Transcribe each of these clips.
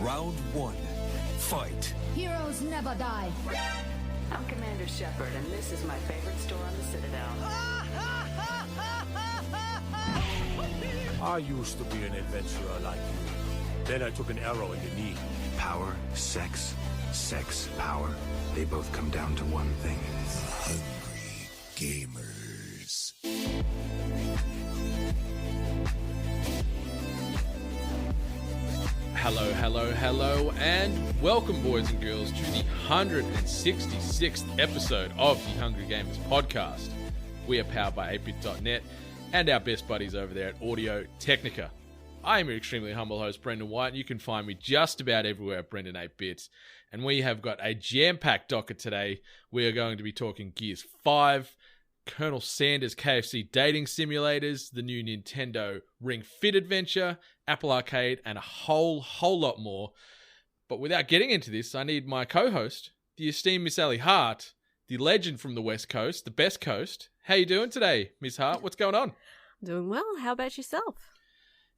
Round one. Fight. Heroes never die. I'm Commander Shepard, and this is my favorite store on the Citadel. I used to be an adventurer like you. Then I took an arrow in the knee. Power, sex, power. They both come down to one thing. Hungry gamers. Hello, and welcome, boys and girls, to the 166th episode of the Hungry Gamers podcast. We are powered by 8bit.net and our best buddies over there at Audio Technica. I am your extremely humble host, Brendan White, and you can find me just about everywhere at Brendan 8bits. And we have got a jam-packed docket today. We are going to be talking Gears 5, Colonel Sanders KFC dating simulators, the new Nintendo Ring Fit Adventure, Apple Arcade, and a whole lot more. But without getting into this, I need my co-host, the esteemed Miss Ellie Hart, the legend from the West Coast, the best coast. How you doing today, Miss Hart? What's going on? Doing well. How about yourself?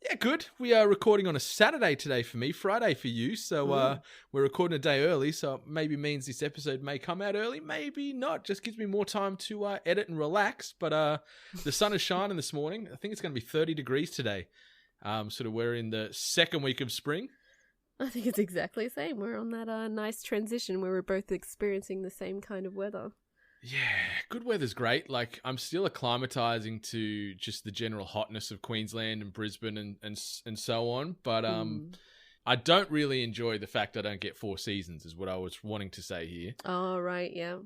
Yeah, good. We are recording on a Saturday today for me, Friday for you. So we're recording a day early, so it maybe means this episode may come out early, maybe not. Just gives me more time to edit and relax. But the sun is shining this morning. I think it's going to be 30 degrees today. We're in the second week of spring. I think it's exactly the same. We're on that nice transition where we're both experiencing the same kind of weather. Yeah, good weather's great. Like, I'm still acclimatizing to just the general hotness of Queensland and Brisbane and so on. But I don't really enjoy the fact I don't get 4 seasons, is what I was wanting to say here. Oh, right, yeah.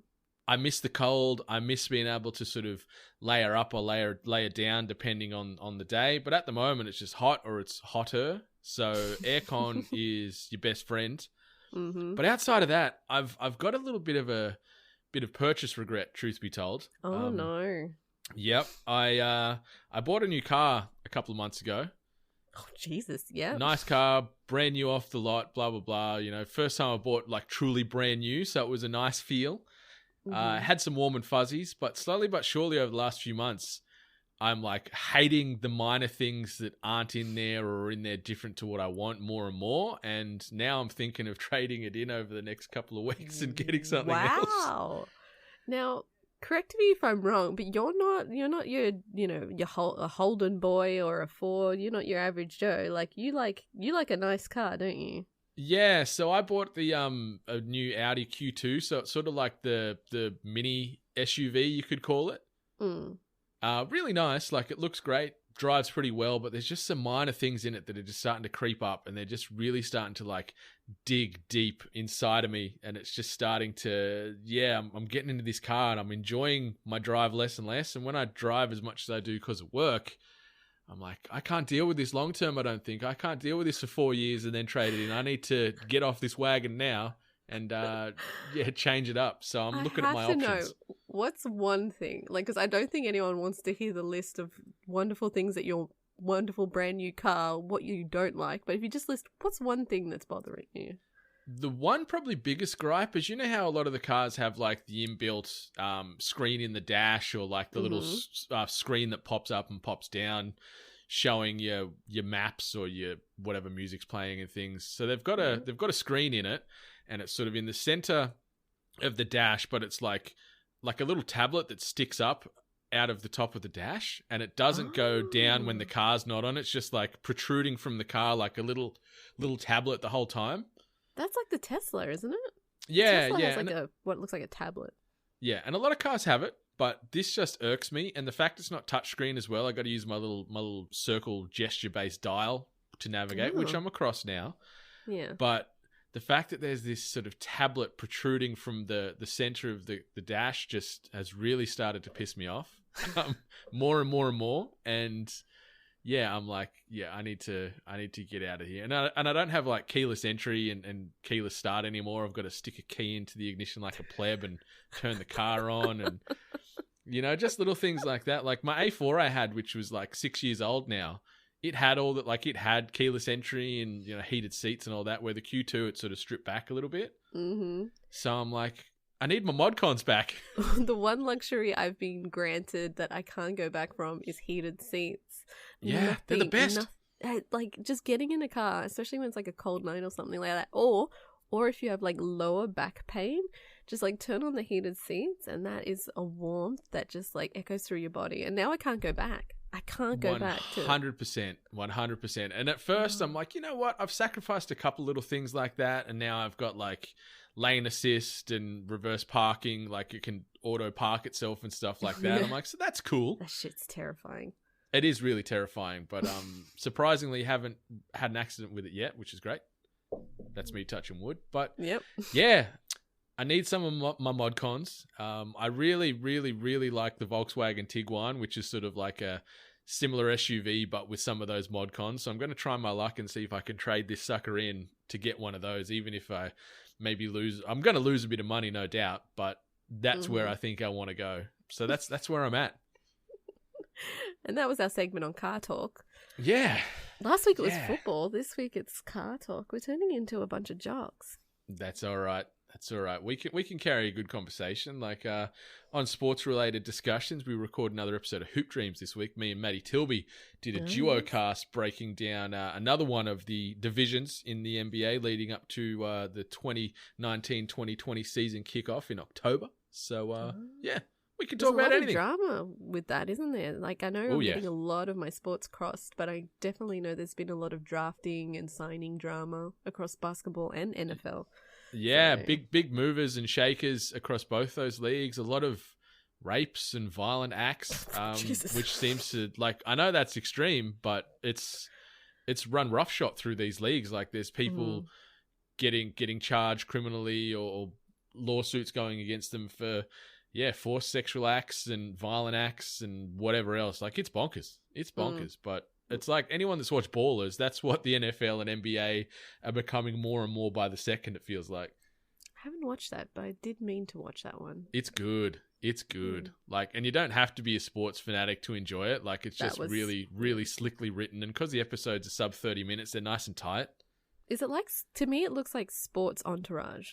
I miss the cold. I miss being able to sort of layer up or layer down depending on the day. But at the moment, it's just hot or it's hotter. So aircon is your best friend. Mm-hmm. But outside of that, I've got a little bit of purchase regret, truth be told. Oh, no. Yep. I bought a new car a couple of months ago. Oh, Jesus, yeah. Nice car, brand new off the lot, blah, blah, blah. You know, first time I bought like truly brand new, so it was a nice feel. Had some warm and fuzzies, but slowly but surely over the last few months, I'm like hating the minor things that aren't in there or are in there different to what I want more and more. And now I'm thinking of trading it in over the next couple of weeks and getting something else. Wow. Now, correct me if I'm wrong, but you're not your, a Holden boy or a Ford. You're not your average Joe. Like you like a nice car, don't you? Yeah, so I bought the a new Audi Q2, so it's sort of like the mini SUV, you could call it. Really nice, like it looks great, drives pretty well, but there's just some minor things in it that are just starting to creep up, and they're just really starting to like dig deep inside of me, and it's just starting to, I'm getting into this car and I'm enjoying my drive less and less, and when I drive as much as I do because of work, I'm like, I can't deal with this long term, I don't think. I can't deal with this for 4 years and then trade it in. I need to get off this wagon now and change it up. So I'm looking at my options. I have to know, what's one thing? Like, because I don't think anyone wants to hear the list of wonderful things that your wonderful brand new car, what you don't like. But if you just list, what's one thing that's bothering you? The one probably biggest gripe is, you know how a lot of the cars have like the inbuilt screen in the dash, or like the little screen that pops up and pops down showing your maps or your whatever music's playing and things. So they've got a screen in it, and it's sort of in the center of the dash, but it's like a little tablet that sticks up out of the top of the dash, and it doesn't go down when the car's not on. It's just like protruding from the car like a little tablet the whole time. That's like the Tesla, isn't it? Yeah, Tesla yeah. has like what looks like a tablet. Yeah, and a lot of cars have it, but this just irks me. And the fact it's not touchscreen as well, I got to use my little circle gesture-based dial to navigate, which I'm across now. Yeah. But the fact that there's this sort of tablet protruding from the center of the dash just has really started to piss me off more and more and more. And yeah, I'm like, I need to get out of here. And I don't have like keyless entry and keyless start anymore. I've got to stick a key into the ignition like a pleb and turn the car on, and just little things like that. Like my A4 I had, which was like 6 years old now, it had all that, like it had keyless entry and heated seats and all that, where the Q2 it sort of stripped back a little bit. Mm-hmm. So I'm like, I need my mod cons back. The one luxury I've been granted that I can't go back from is heated seats. Yeah, they're the best. like just getting in a car, especially when it's like a cold night or something like that, or if you have like lower back pain, just like turn on the heated seats, and that is a warmth that just like echoes through your body. And now I can't go back. I can't go back to 100%. And at first I'm like, you know what? I've sacrificed a couple little things like that, and now I've got like lane assist and reverse parking, like it can auto park itself and stuff like that. I'm like, so that's cool. That shit's terrifying. It is really terrifying, but surprisingly haven't had an accident with it yet, which is great. That's me touching wood. But yeah, I need some of my mod cons. I really, really, really like the Volkswagen Tiguan, which is sort of like a similar SUV, but with some of those mod cons. So I'm going to try my luck and see if I can trade this sucker in to get one of those, even if I maybe lose. I'm going to lose a bit of money, no doubt, but that's where I think I want to go. So that's where I'm at. And that was our segment on car talk. Yeah. Last week it was football. This week it's car talk. We're turning into a bunch of jocks. That's all right. That's all right. We can carry a good conversation. Like on sports-related discussions, we recorded another episode of Hoop Dreams this week. Me and Maddie Tilby did a duo cast breaking down another one of the divisions in the NBA leading up to the 2019-2020 season kickoff in October. So, yeah. We can talk about anything. There's a lot of drama with that, isn't there? Like, I know I'm getting a lot of my sports crossed, but I definitely know there's been a lot of drafting and signing drama across basketball and NFL. Yeah, so big movers and shakers across both those leagues. A lot of rapes and violent acts, which seems to, like, I know that's extreme, but it's run roughshod through these leagues. Like, there's people getting charged criminally or lawsuits going against them for forced sexual acts and violent acts and whatever else. Like, it's bonkers. It's bonkers. But it's like anyone that's watched Ballers, that's what the NFL and NBA are becoming more and more by the second, it feels like. I haven't watched that, but I did mean to watch that one. It's good. It's good. Like, and you don't have to be a sports fanatic to enjoy it. Like, it's just really, really slickly written. And because the episodes are sub 30 minutes, they're nice and tight. Is it like, to me, it looks like sports Entourage.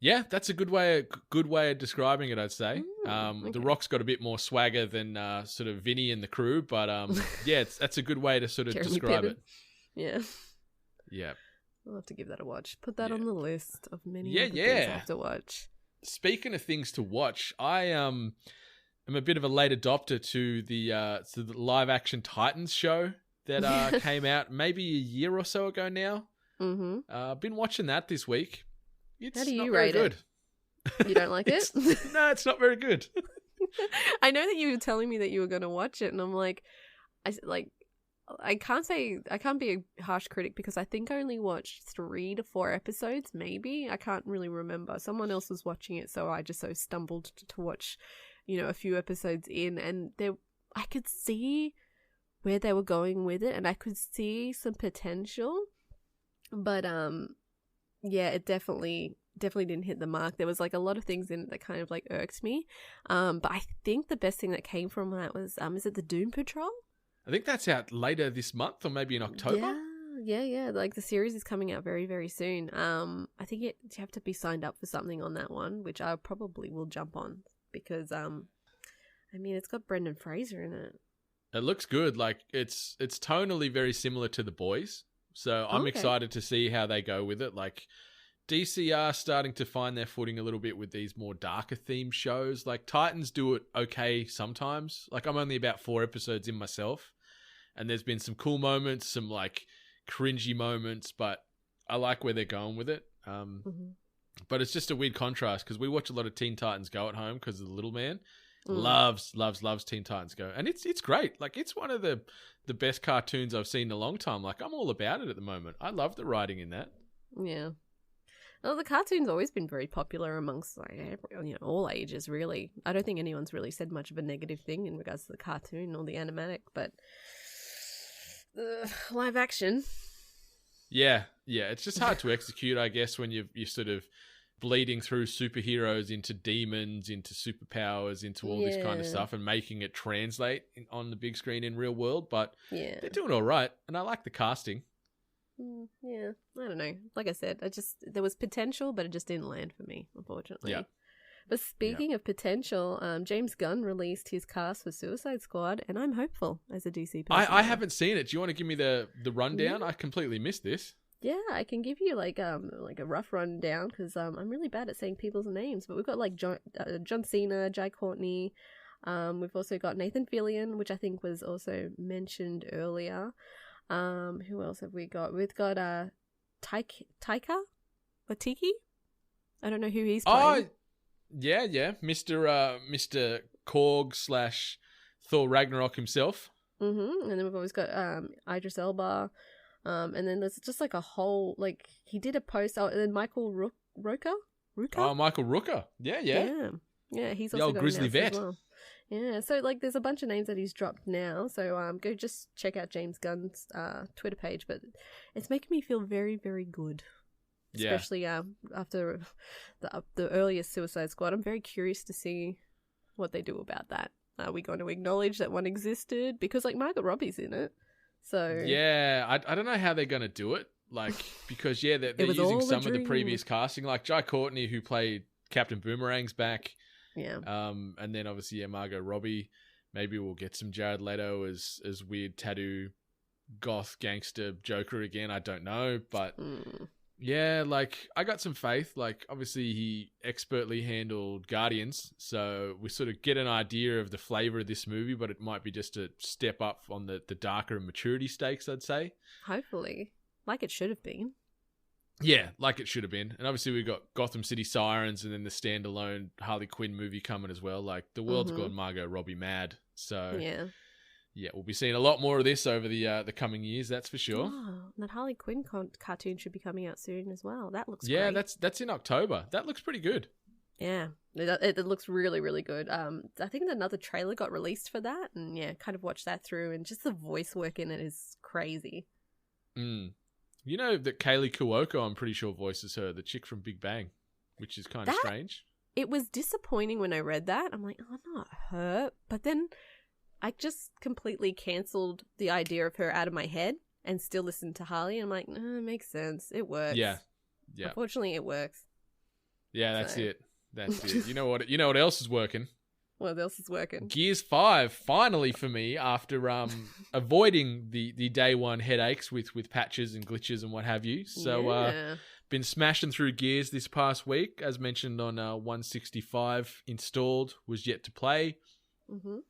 Yeah, that's a good way of describing it, I'd say. Okay. The Rock's got a bit more swagger than sort of Vinny and the crew, but that's a good way to sort of describe it. Yeah. Yeah. I'll have to give that a watch. Put that on the list of many things I have to watch. Speaking of things to watch, I am a bit of a late adopter to the live action Titans show that came out maybe a year or so ago now. Mm-hmm. I've been watching that this week. How do you rate it? You don't like it? No, it's not very good. I know that you were telling me that you were going to watch it, and I'm like, I can't be a harsh critic because I think I only watched 3 to 4 episodes, maybe. I can't really remember. Someone else was watching it, so I just stumbled to watch, a few episodes in, and I could see where they were going with it, and I could see some potential, but it definitely didn't hit the mark. There was like a lot of things in it that kind of like irked me. But I think the best thing that came from that was, is it the Doom Patrol? I think that's out later this month or maybe in October. Yeah. Like the series is coming out very, very soon. I think you have to be signed up for something on that one, which I probably will jump on because, it's got Brendan Fraser in it. It looks good. Like it's tonally very similar to The Boys. So I'm excited to see how they go with it. Like DC are starting to find their footing a little bit with these more darker themed shows. Like Titans do it okay sometimes. Like I'm only about 4 episodes in myself, and there's been some cool moments, some like cringy moments, but I like where they're going with it. But it's just a weird contrast because we watch a lot of Teen Titans Go at home because of the little man. Loves Teen Titans Go, and it's great. Like it's one of the best cartoons I've seen in a long time. Like I'm all about it at the moment. I love the writing in that. Yeah. Well, the cartoon's always been very popular amongst all ages, really. I don't think anyone's really said much of a negative thing in regards to the cartoon or the animatic, but live action. Yeah, it's just hard to execute, I guess, when you're sort of bleeding through superheroes into demons, into superpowers, into all this kind of stuff, and making it translate on the big screen in real world. But they're doing all right, and I like the casting. I don't know. Like I said, there was potential, but it just didn't land for me, unfortunately. Yeah. But speaking of potential, James Gunn released his cast for Suicide Squad, and I'm hopeful as a DC person. I haven't seen it. Do you want to give me the rundown? Yeah. I completely missed this. Yeah, I can give you like a rough rundown because I'm really bad at saying people's names. But we've got like John Cena, Jai Courtney. We've also got Nathan Fillion, which I think was also mentioned earlier. Who else have we got? We've got Taika Waititi. I don't know who he's playing. Oh, yeah, Mr. Korg / Thor Ragnarok himself. And then we've always got Idris Elba. And then there's just like a whole, like, he did a post, and then Michael Rooker? Oh, Michael Rooker. Yeah. Yeah, he's the also old got grizzly vet. as well. Yeah, so like there's a bunch of names that he's dropped now. So go just check out James Gunn's Twitter page, but it's making me feel very, very good. Especially after the earliest Suicide Squad. I'm very curious to see what they do about that. Are we going to acknowledge that one existed? Because like Margot Robbie's in it. So yeah, I don't know how they're going to do it. Like, because they're using some of the previous casting, like Jai Courtney, who played Captain Boomerang's back. Yeah. And then obviously Margot Robbie. Maybe we'll get some Jared Leto as weird tattoo goth gangster Joker again. I don't know, but yeah, like I got some faith. Like obviously he expertly handled Guardians, so we sort of get an idea of the flavor of this movie, but it might be just a step up on the darker maturity stakes, I'd say. Hopefully, like it should have been. Yeah, like it should have been. And obviously we've got Gotham City Sirens and then the standalone Harley Quinn movie coming as well. Like the world's gone Margot Robbie mad. So yeah, we'll be seeing a lot more of this over the coming years, that's for sure. Oh, that Harley Quinn cartoon should be coming out soon as well. That looks great. Yeah, that's in October. That looks pretty good. Yeah, it looks really, really good. I think another trailer got released for that, and yeah, kind of watched that through, and just the voice work in it is crazy. You know that Kaylee Cuoco, I'm pretty sure, voices her, the chick from Big Bang, which is kind of strange. It was disappointing when I read that. I'm like, oh, not her. But then I just completely cancelled the idea of her out of my head and still listened to Harley. I'm like, no, it makes sense. It works. Yeah. Unfortunately, it works. Yeah, that's it. You know what else is working? What else is working? Gears 5, finally for me, after avoiding the day one headaches with patches and glitches and what have you. So been smashing through Gears this past week, as mentioned on 165 installed, was yet to play.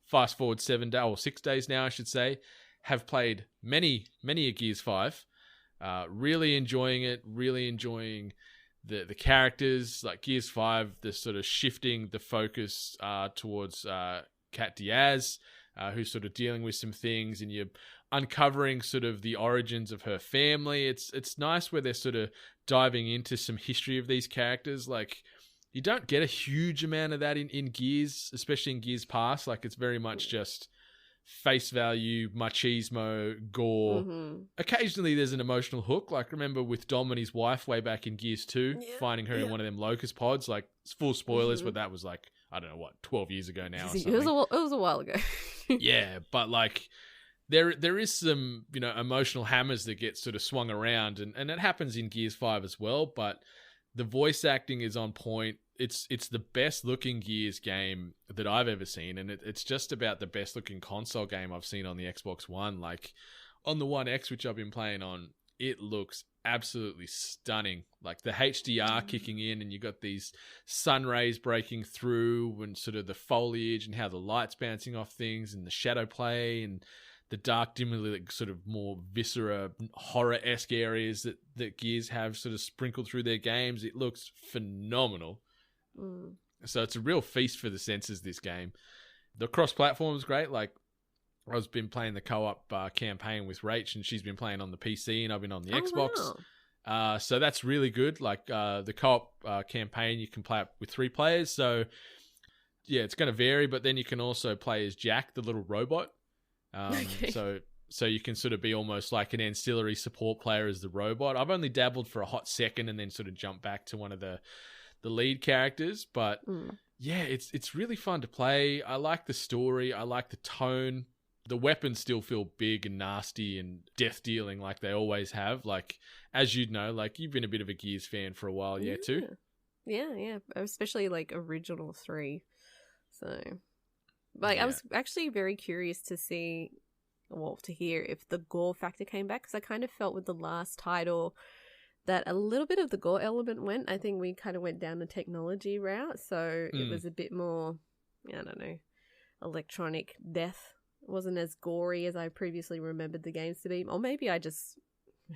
Fast forward 6 days now, I should say. Have played many a Gears 5. Really enjoying it, really enjoying the characters. Like Gears 5, the sort of shifting the focus towards Kat Diaz, who's sort of dealing with some things, and you're uncovering sort of the origins of her family. It's nice where they're sort of diving into some history of these characters. Like, you don't get a huge amount of that in Gears, especially in Gears Pass. Like, it's very much just face value, machismo, gore. Occasionally there's an emotional hook. Like, remember with Dom and his wife way back in Gears 2, finding her in one of them locust pods. Like, full spoilers, but that was like, I don't know, 12 years ago now or something. It was a while ago. Yeah, but like, there is some, emotional hammers that get sort of swung around, and it happens in Gears 5 as well, but the voice acting is on point. It's the best looking Gears game that I've ever seen, and it's just about the best looking console game I've seen on the Xbox One. Like, on the One X, which I've been playing on, it looks absolutely stunning. Like, the HDR kicking in, and you got these sun rays breaking through, and sort of the foliage and how the light's bouncing off things, and the shadow play, and the dark, dimly lit, sort of more viscera, horror-esque areas that Gears have sort of sprinkled through their games. It looks phenomenal. So it's a real feast for the senses, this game. The cross-platform is great. Like, I've been playing the co-op campaign with Rach, and she's been playing on the PC, and I've been on the Xbox. Wow. So that's really good. Like, the co-op campaign, you can play it with 3 players. So, yeah, it's going to vary, but then you can also play as Jack, the little robot. Okay. So you can sort of be almost like an ancillary support player as the robot. I've only dabbled for a hot second and then sort of jumped back to one of the lead characters, but yeah, it's really fun to play. I like the story. I like the tone. The weapons still feel big and nasty and death dealing like they always have. Like, as you'd know, like, you've been a bit of a Gears fan for a while, too? Yeah, especially like original 3. So, like, I was actually very curious to see, well, to hear if the gore factor came back, because I kind of felt with the last title that a little bit of the gore element went. I think we kind of went down the technology route, so it was a bit more, I don't know, electronic death. It wasn't as gory as I previously remembered the games to be. Or maybe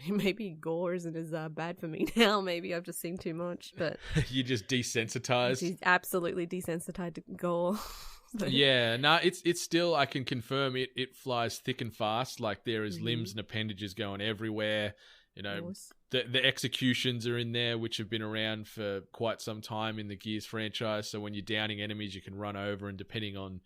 maybe gore isn't as bad for me now. Maybe I've just seen too much, but you just desensitized. She's absolutely desensitized to gore. Yeah, no, it's still, I can confirm it flies thick and fast. Like, there is limbs and appendages going everywhere. You know, the executions are in there, which have been around for quite some time in the Gears franchise. So when you're downing enemies, you can run over, and depending on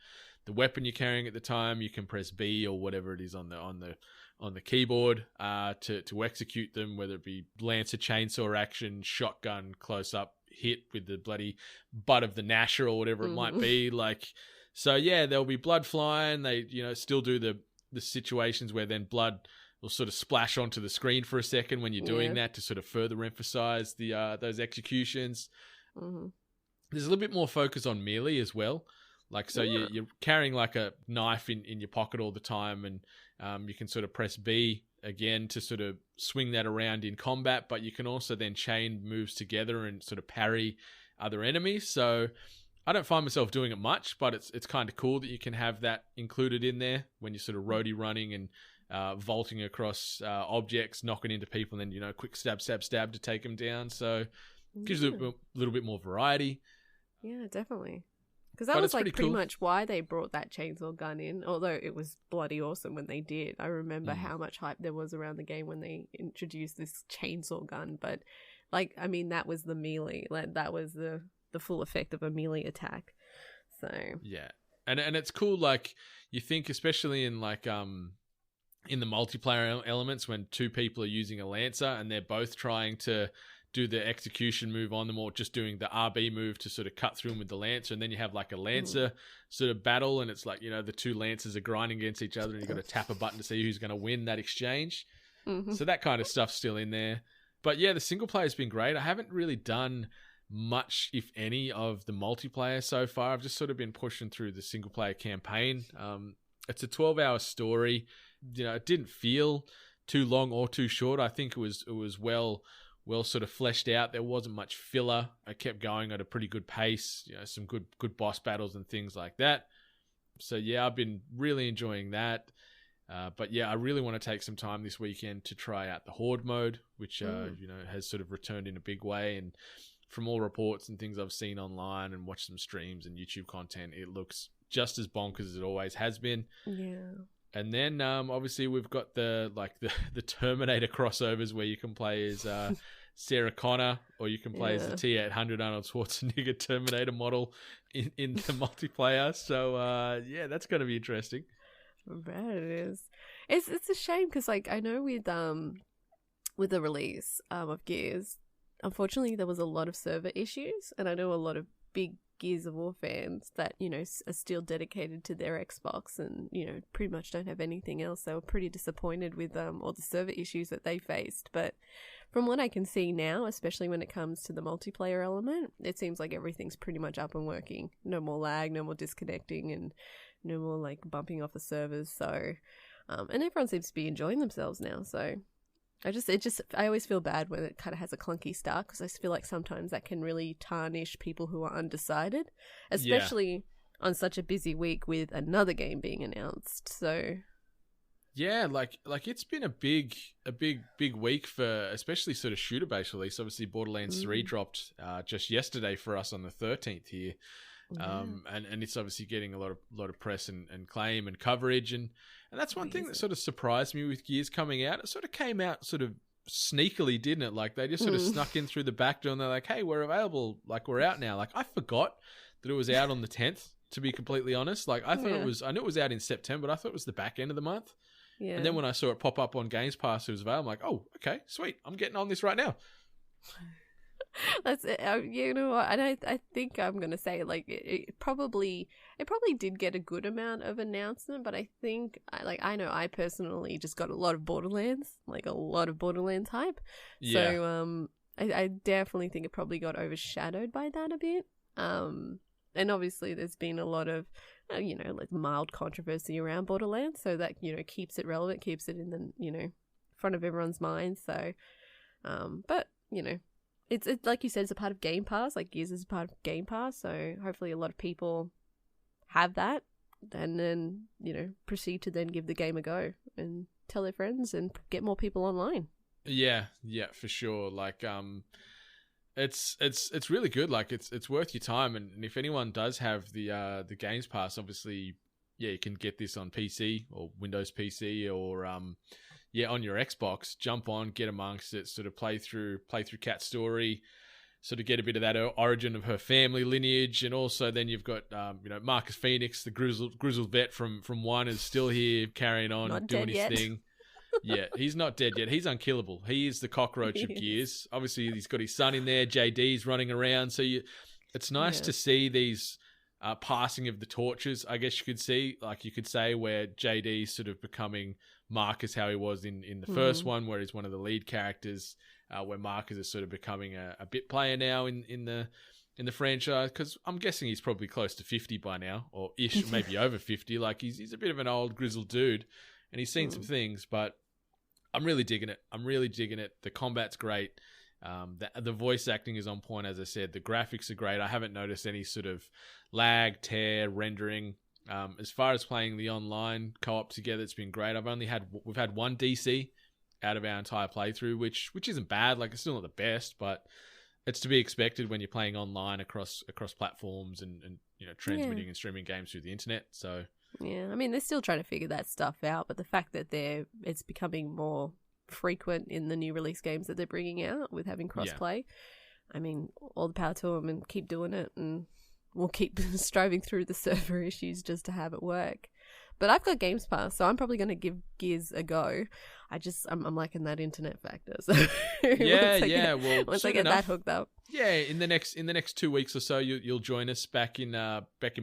the weapon you're carrying at the time, you can press B or whatever it is on the keyboard to execute them, whether it be Lancer chainsaw action, shotgun close up hit with the bloody butt of the Nasher or whatever it might be. Like, so yeah, there'll be blood flying. They, you know, still do the situations where then blood will sort of splash onto the screen for a second when you're doing that to sort of further emphasize the those executions. There's a little bit more focus on melee as well. Like, so you're carrying like a knife in your pocket all the time, and you can sort of press B again to sort of swing that around in combat, but you can also then chain moves together and sort of parry other enemies. So I don't find myself doing it much, but it's kind of cool that you can have that included in there when you're sort of roadie running and vaulting across objects, knocking into people, and then, you know, quick stab to take them down. So it gives you a little bit more variety. Yeah, definitely. Because that was like pretty much why they brought that chainsaw gun in, although it was bloody awesome when they did. I remember how much hype there was around the game when they introduced this chainsaw gun. But, like, I mean, that was the melee. Like, that was the full effect of a melee attack. So yeah, and it's cool. Like, you think, especially in like in the multiplayer elements, when two people are using a Lancer and they're both trying to do the execution move on them, or just doing the RB move to sort of cut through them with the Lancer, and then you have like a Lancer sort of battle, and it's like, you know, the two Lancers are grinding against each other, and you've got to tap a button to see who's going to win that exchange. So that kind of stuff's still in there. But yeah, the single player has been great. I haven't really done much, if any, of the multiplayer so far. I've just sort of been pushing through the single player campaign. It's a 12-hour story. You know, it didn't feel too long or too short. I think it was well sort of fleshed out. There wasn't much filler. I kept going at a pretty good pace. You know, some good boss battles and things like that. So yeah, I've been really enjoying that. But yeah, I really want to take some time this weekend to try out the Horde mode, which you know, has sort of returned in a big way. And from all reports and things I've seen online and watched some streams and YouTube content, it looks just as bonkers as it always has been. Yeah. And then obviously we've got the Terminator crossovers where you can play as Sarah Connor, or you can play as the T-800 Arnold Schwarzenegger Terminator model in the multiplayer. So yeah, that's going to be interesting. I bet it is. It's a shame because, like, I know with the release of Gears, unfortunately there was a lot of server issues, and I know a lot of big Gears of War fans that, you know, are still dedicated to their Xbox and, you know, pretty much don't have anything else. They were pretty disappointed with all the server issues that they faced. But from what I can see now, especially when it comes to the multiplayer element, it seems like everything's pretty much up and working. No more lag, no more disconnecting, and no more like bumping off the servers. So, and everyone seems to be enjoying themselves now. So I always feel bad when it kind of has a clunky start, because I feel like sometimes that can really tarnish people who are undecided, especially on such a busy week with another game being announced. So yeah, like it's been a big week for especially sort of shooter based release. Obviously Borderlands 3 dropped just yesterday for us on the 13th here. And it's obviously getting a lot of press and claim and coverage, and that's one thing that sort of surprised me with Gears coming out. It sort of came out sort of sneakily, didn't it? Like, they just sort of snuck in through the back door, and they're like, hey, we're available, like, we're out now. Like, I forgot that it was out on the 10th, to be completely honest. Like, I thought I knew it was out in September, but I thought it was the back end of the month. Yeah. And then when I saw it pop up on Games Pass, it was available. I'm like, oh, okay, sweet, I'm getting on this right now. That's it. You know what? And I think I'm gonna say, like, it probably did get a good amount of announcement, but I think I know I personally just got a lot of Borderlands hype. Yeah. So I definitely think it probably got overshadowed by that a bit. And obviously there's been a lot of, like mild controversy around Borderlands, so that, keeps it relevant, keeps it in the, front of everyone's mind. So, but, it's like you said, it's a part of Game Pass, like Gears is a part of Game Pass, so hopefully a lot of people have that and then, proceed to then give the game a go and tell their friends and get more people online. Yeah, for sure. Like, it's really good. Like, it's worth your time. And if anyone does have the Games Pass, obviously, you can get this on PC or Windows PC or on your Xbox. Jump on, get amongst it, sort of play through Kat's story, sort of get a bit of that origin of her family lineage, and also then you've got Marcus Phoenix, the grizzled vet from 1, is still here carrying on, Not doing dead his yet. thing. Yeah, he's not dead yet. He's unkillable. He is the cockroach of Gears. Obviously, he's got his son in there. JD's running around. So it's nice to see these passing of the torches, I guess you could see. Like you could say where JD's sort of becoming Marcus, how he was in the first one, where he's one of the lead characters, where Marcus is sort of becoming a bit player now in the franchise. Because I'm guessing he's probably close to 50 by now, or ish, maybe over 50. Like he's a bit of an old grizzled dude, and he's seen some things, but I'm really digging it. The combat's great. The voice acting is on point, as I said. The graphics are great. I haven't noticed any sort of lag, tear, rendering. As far as playing the online co-op together, it's been great. We've had one DC out of our entire playthrough, which isn't bad. Like, it's still not the best, but it's to be expected when you're playing online across platforms and transmitting and streaming games through the internet. So yeah, I mean, they're still trying to figure that stuff out, but the fact that it's becoming more frequent in the new release games that they're bringing out with having crossplay, I mean, all the power to them, and keep doing it, and we'll keep striving through the server issues just to have it work. But I've got Games Pass, so I'm probably going to give Gears a go. I'm liking that internet factor. So once I get that hooked up. Yeah, in the next 2 weeks or so, you'll join us back in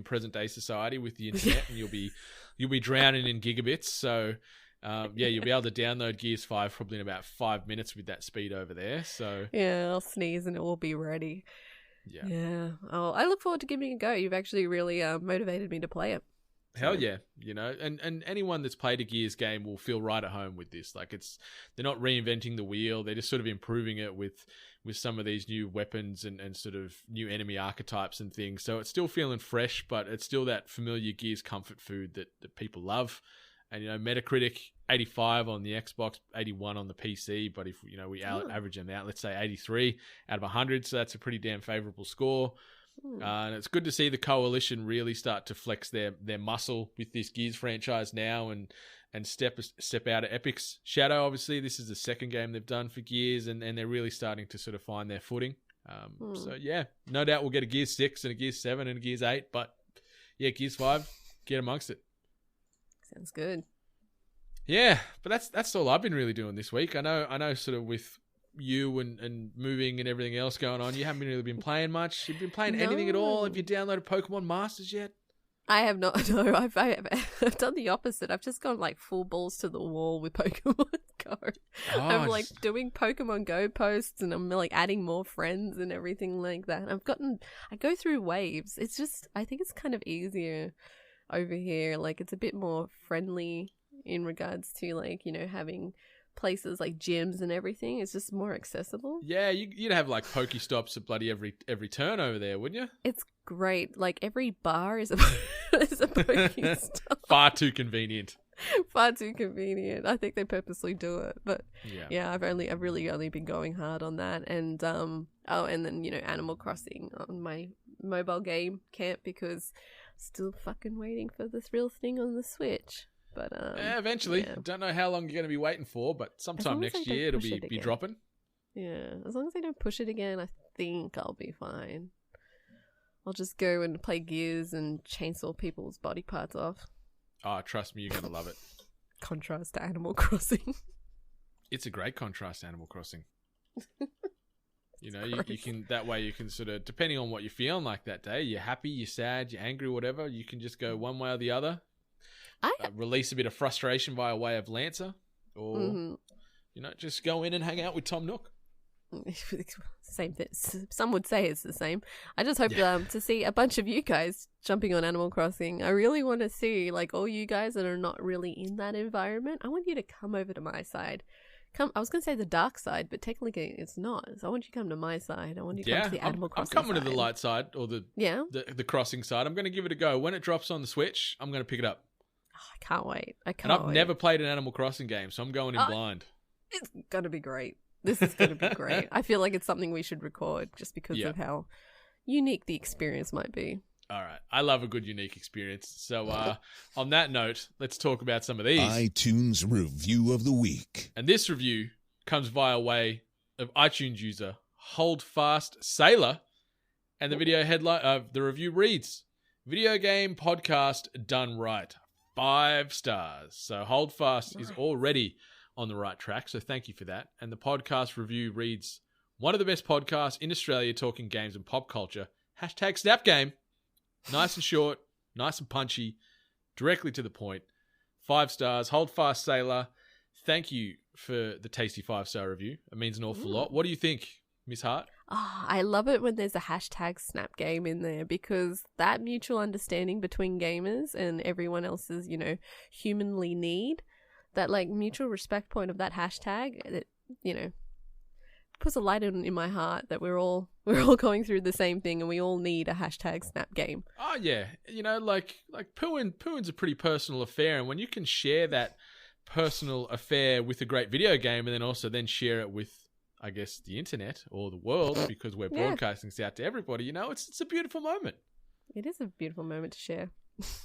present day society with the internet, and you'll be drowning in gigabits. So you'll be able to download Gears 5 probably in about 5 minutes with that speed over there. So yeah, I'll sneeze and it will be ready. Yeah. Oh, I look forward to giving it a go. You've actually really motivated me to play it. Hell yeah, and anyone that's played a Gears game will feel right at home with this. Like, they're not reinventing the wheel, they're just sort of improving it with some of these new weapons and sort of new enemy archetypes and things. So it's still feeling fresh, but it's still that familiar Gears comfort food that people love. And Metacritic 85 on the Xbox, 81 on the PC, but if we average them out, let's say 83 out of 100, so that's a pretty damn favorable score. And it's good to see the Coalition really start to flex their muscle with this Gears franchise now and step out of Epic's shadow. Obviously, this is the second game they've done for Gears, and they're really starting to sort of find their footing. So yeah, no doubt we'll get a Gears 6 and a Gears 7 and a Gears 8, but yeah, Gears 5, get amongst it. Sounds good. Yeah, but that's all I've been really doing this week. I know sort of with you and moving and everything else going on, you haven't really been playing much. You've been playing anything at all? Have you downloaded Pokemon Masters yet? I have not. No, I've done the opposite. I've just gone like full balls to the wall with Pokemon Go. I'm like doing Pokemon Go posts, and I'm like adding more friends and everything like that. I go through waves. It's just, I think it's kind of easier over here. Like, it's a bit more friendly in regards to like, having places like gyms and everything. It's just more accessible. Yeah, you'd have like Pokestops at bloody every turn over there, wouldn't you? It's great. Like, every bar is a Pokestop. Far too convenient. Far too convenient. I think they purposely do it. But yeah, I've really only been going hard on that. And and then Animal Crossing on my mobile game camp, because still fucking waiting for this real thing on the Switch. But eventually. Don't know how long you're going to be waiting for, but sometime next year it'll be dropping. Yeah, as long as they don't push it again, I think I'll be fine. I'll just go and play Gears and chainsaw people's body parts off. Oh, trust me, you're going to love it. Contrast to Animal Crossing. It's a great contrast to Animal Crossing. You can, that way you can sort of, depending on what you're feeling like that day, you're happy, you're sad, you're angry, whatever, you can just go one way or the other. Release a bit of frustration via way of Lancer, or just go in and hang out with Tom Nook. Same thing. Some would say it's the same. I just hope to see a bunch of you guys jumping on Animal Crossing. I really want to see, like, all you guys that are not really in that environment. I want you to come over to my side. I was going to say the dark side, but technically it's not. So I want you to come to my side. I want you to come to the Animal Crossing I'm coming side. to the light side, or the crossing side. I'm going to give it a go. When it drops on the Switch, I'm going to pick it up. Oh, I can't wait. And I've never played an Animal Crossing game, so I'm going in blind. It's going to be great. This is going to be great. I feel like it's something we should record just because of how unique the experience might be. All right. I love a good unique experience. So on that note, let's talk about some of these. iTunes Review of the Week. And this review comes via way of iTunes user HoldFast Sailor. And the video headline of the review reads, Video game podcast done right. 5 stars. So HoldFast is already on the right track, so thank you for that. And the podcast review reads, one of the best podcasts in Australia talking games and pop culture. #SnapGame. Nice and short, nice and punchy, directly to the point. 5 stars. HoldFast Sailor. Thank you for the tasty 5-star review. It means an awful lot. What do you think, Miss Hart? Oh, I love it when there's a #SnapGame in there, because that mutual understanding between gamers and everyone else's, humanly need, that like mutual respect point of that hashtag, it, puts a light in my heart that we're all going through the same thing, and we all need a #SnapGame. Oh yeah, like pooing's a pretty personal affair, and when you can share that personal affair with a great video game, and then also share it with, I guess, the internet or the world, because we're broadcasting this out to everybody, it's a beautiful moment. It is a beautiful moment to share.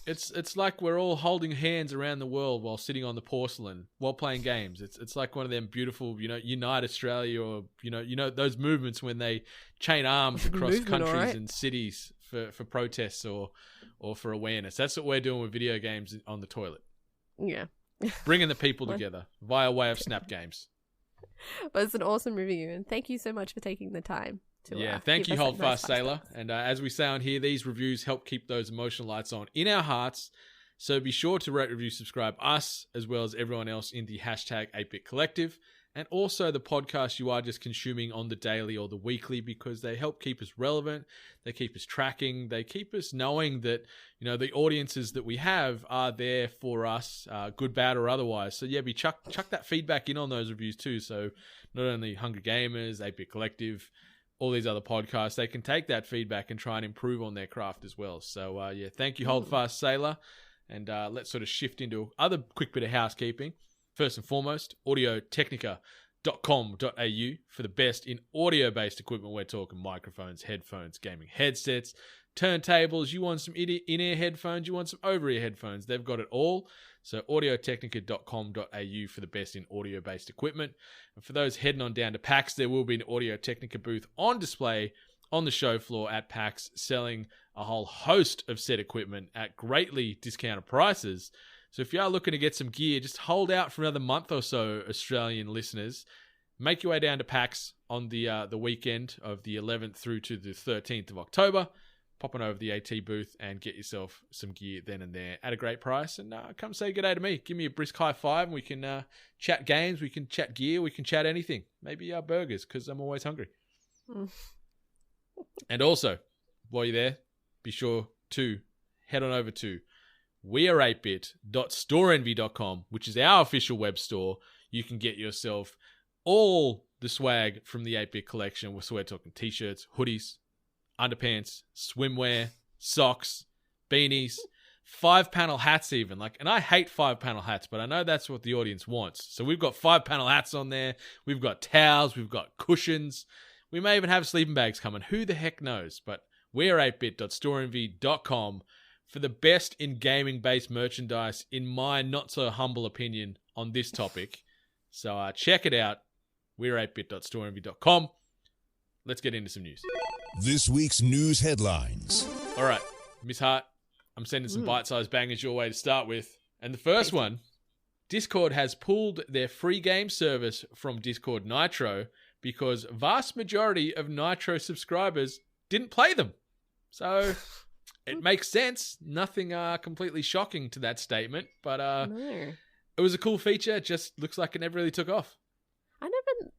It's like we're all holding hands around the world while sitting on the porcelain while playing games. It's like one of them beautiful, Unite Australia, or those movements when they chain arms across countries and cities for protests or for awareness. That's what we're doing with video games on the toilet. Yeah. Bringing the people together via way of Snap Games. But it's an awesome review, and thank you so much for taking the time. Thank you, HoldFast Sailor. And as we say on here, these reviews help keep those emotional lights on in our hearts. So be sure to rate, review, subscribe us, as well as everyone else in the #8bit collective, and also the podcast you are just consuming on the daily or the weekly, because they help keep us relevant. They keep us tracking. They keep us knowing that, the audiences that we have are there for us, good, bad, or otherwise. So chuck that feedback in on those reviews too. So not only Hungry Gamers, 8bit Collective, all these other podcasts, they can take that feedback and try and improve on their craft as well. So, thank you, HoldFast Sailor. And let's sort of shift into other quick bit of housekeeping. First and foremost, audiotechnica.com.au for the best in audio-based equipment. We're talking microphones, headphones, gaming headsets, turntables. You want some in-ear headphones, you want some over-ear headphones. They've got it all. So audiotechnica.com.au for the best in audio-based equipment. And for those heading on down to PAX, there will be an Audio Technica booth on display on the show floor at PAX, selling a whole host of set equipment at greatly discounted prices. So if you are looking to get some gear, just hold out for another month or so, Australian listeners. Make your way down to PAX on the weekend of the 11th through to the 13th of October. Pop on over to the AT booth and get yourself some gear then and there at a great price. And come say good day to me. Give me a brisk high five, and we can chat games, we can chat gear, we can chat anything. Maybe burgers, because I'm always hungry. And also, while you're there, be sure to head on over to weare8bit.storeenvy.com, which is our official web store. You can get yourself all the swag from the 8-bit collection. So we're talking t-shirts, hoodies, underpants, swimwear, socks, beanies, 5-panel hats even. And I hate 5-panel hats, but I know that's what the audience wants. So we've got 5-panel hats on there. We've got towels. We've got cushions. We may even have sleeping bags coming. Who the heck knows? But weare8bit.storeenvy.com for the best in gaming-based merchandise, in my not-so-humble opinion, on this topic. So check it out. weare8bit.storeenvy.com. Let's get into some news. This week's news headlines. All right, Miss Hart, I'm sending some bite-sized bangers your way to start with. And the first one, Discord has pulled their free game service from Discord Nitro because vast majority of Nitro subscribers didn't play them. So it makes sense. Nothing completely shocking to that statement, but No. it was a cool feature. It just looks like it never really took off.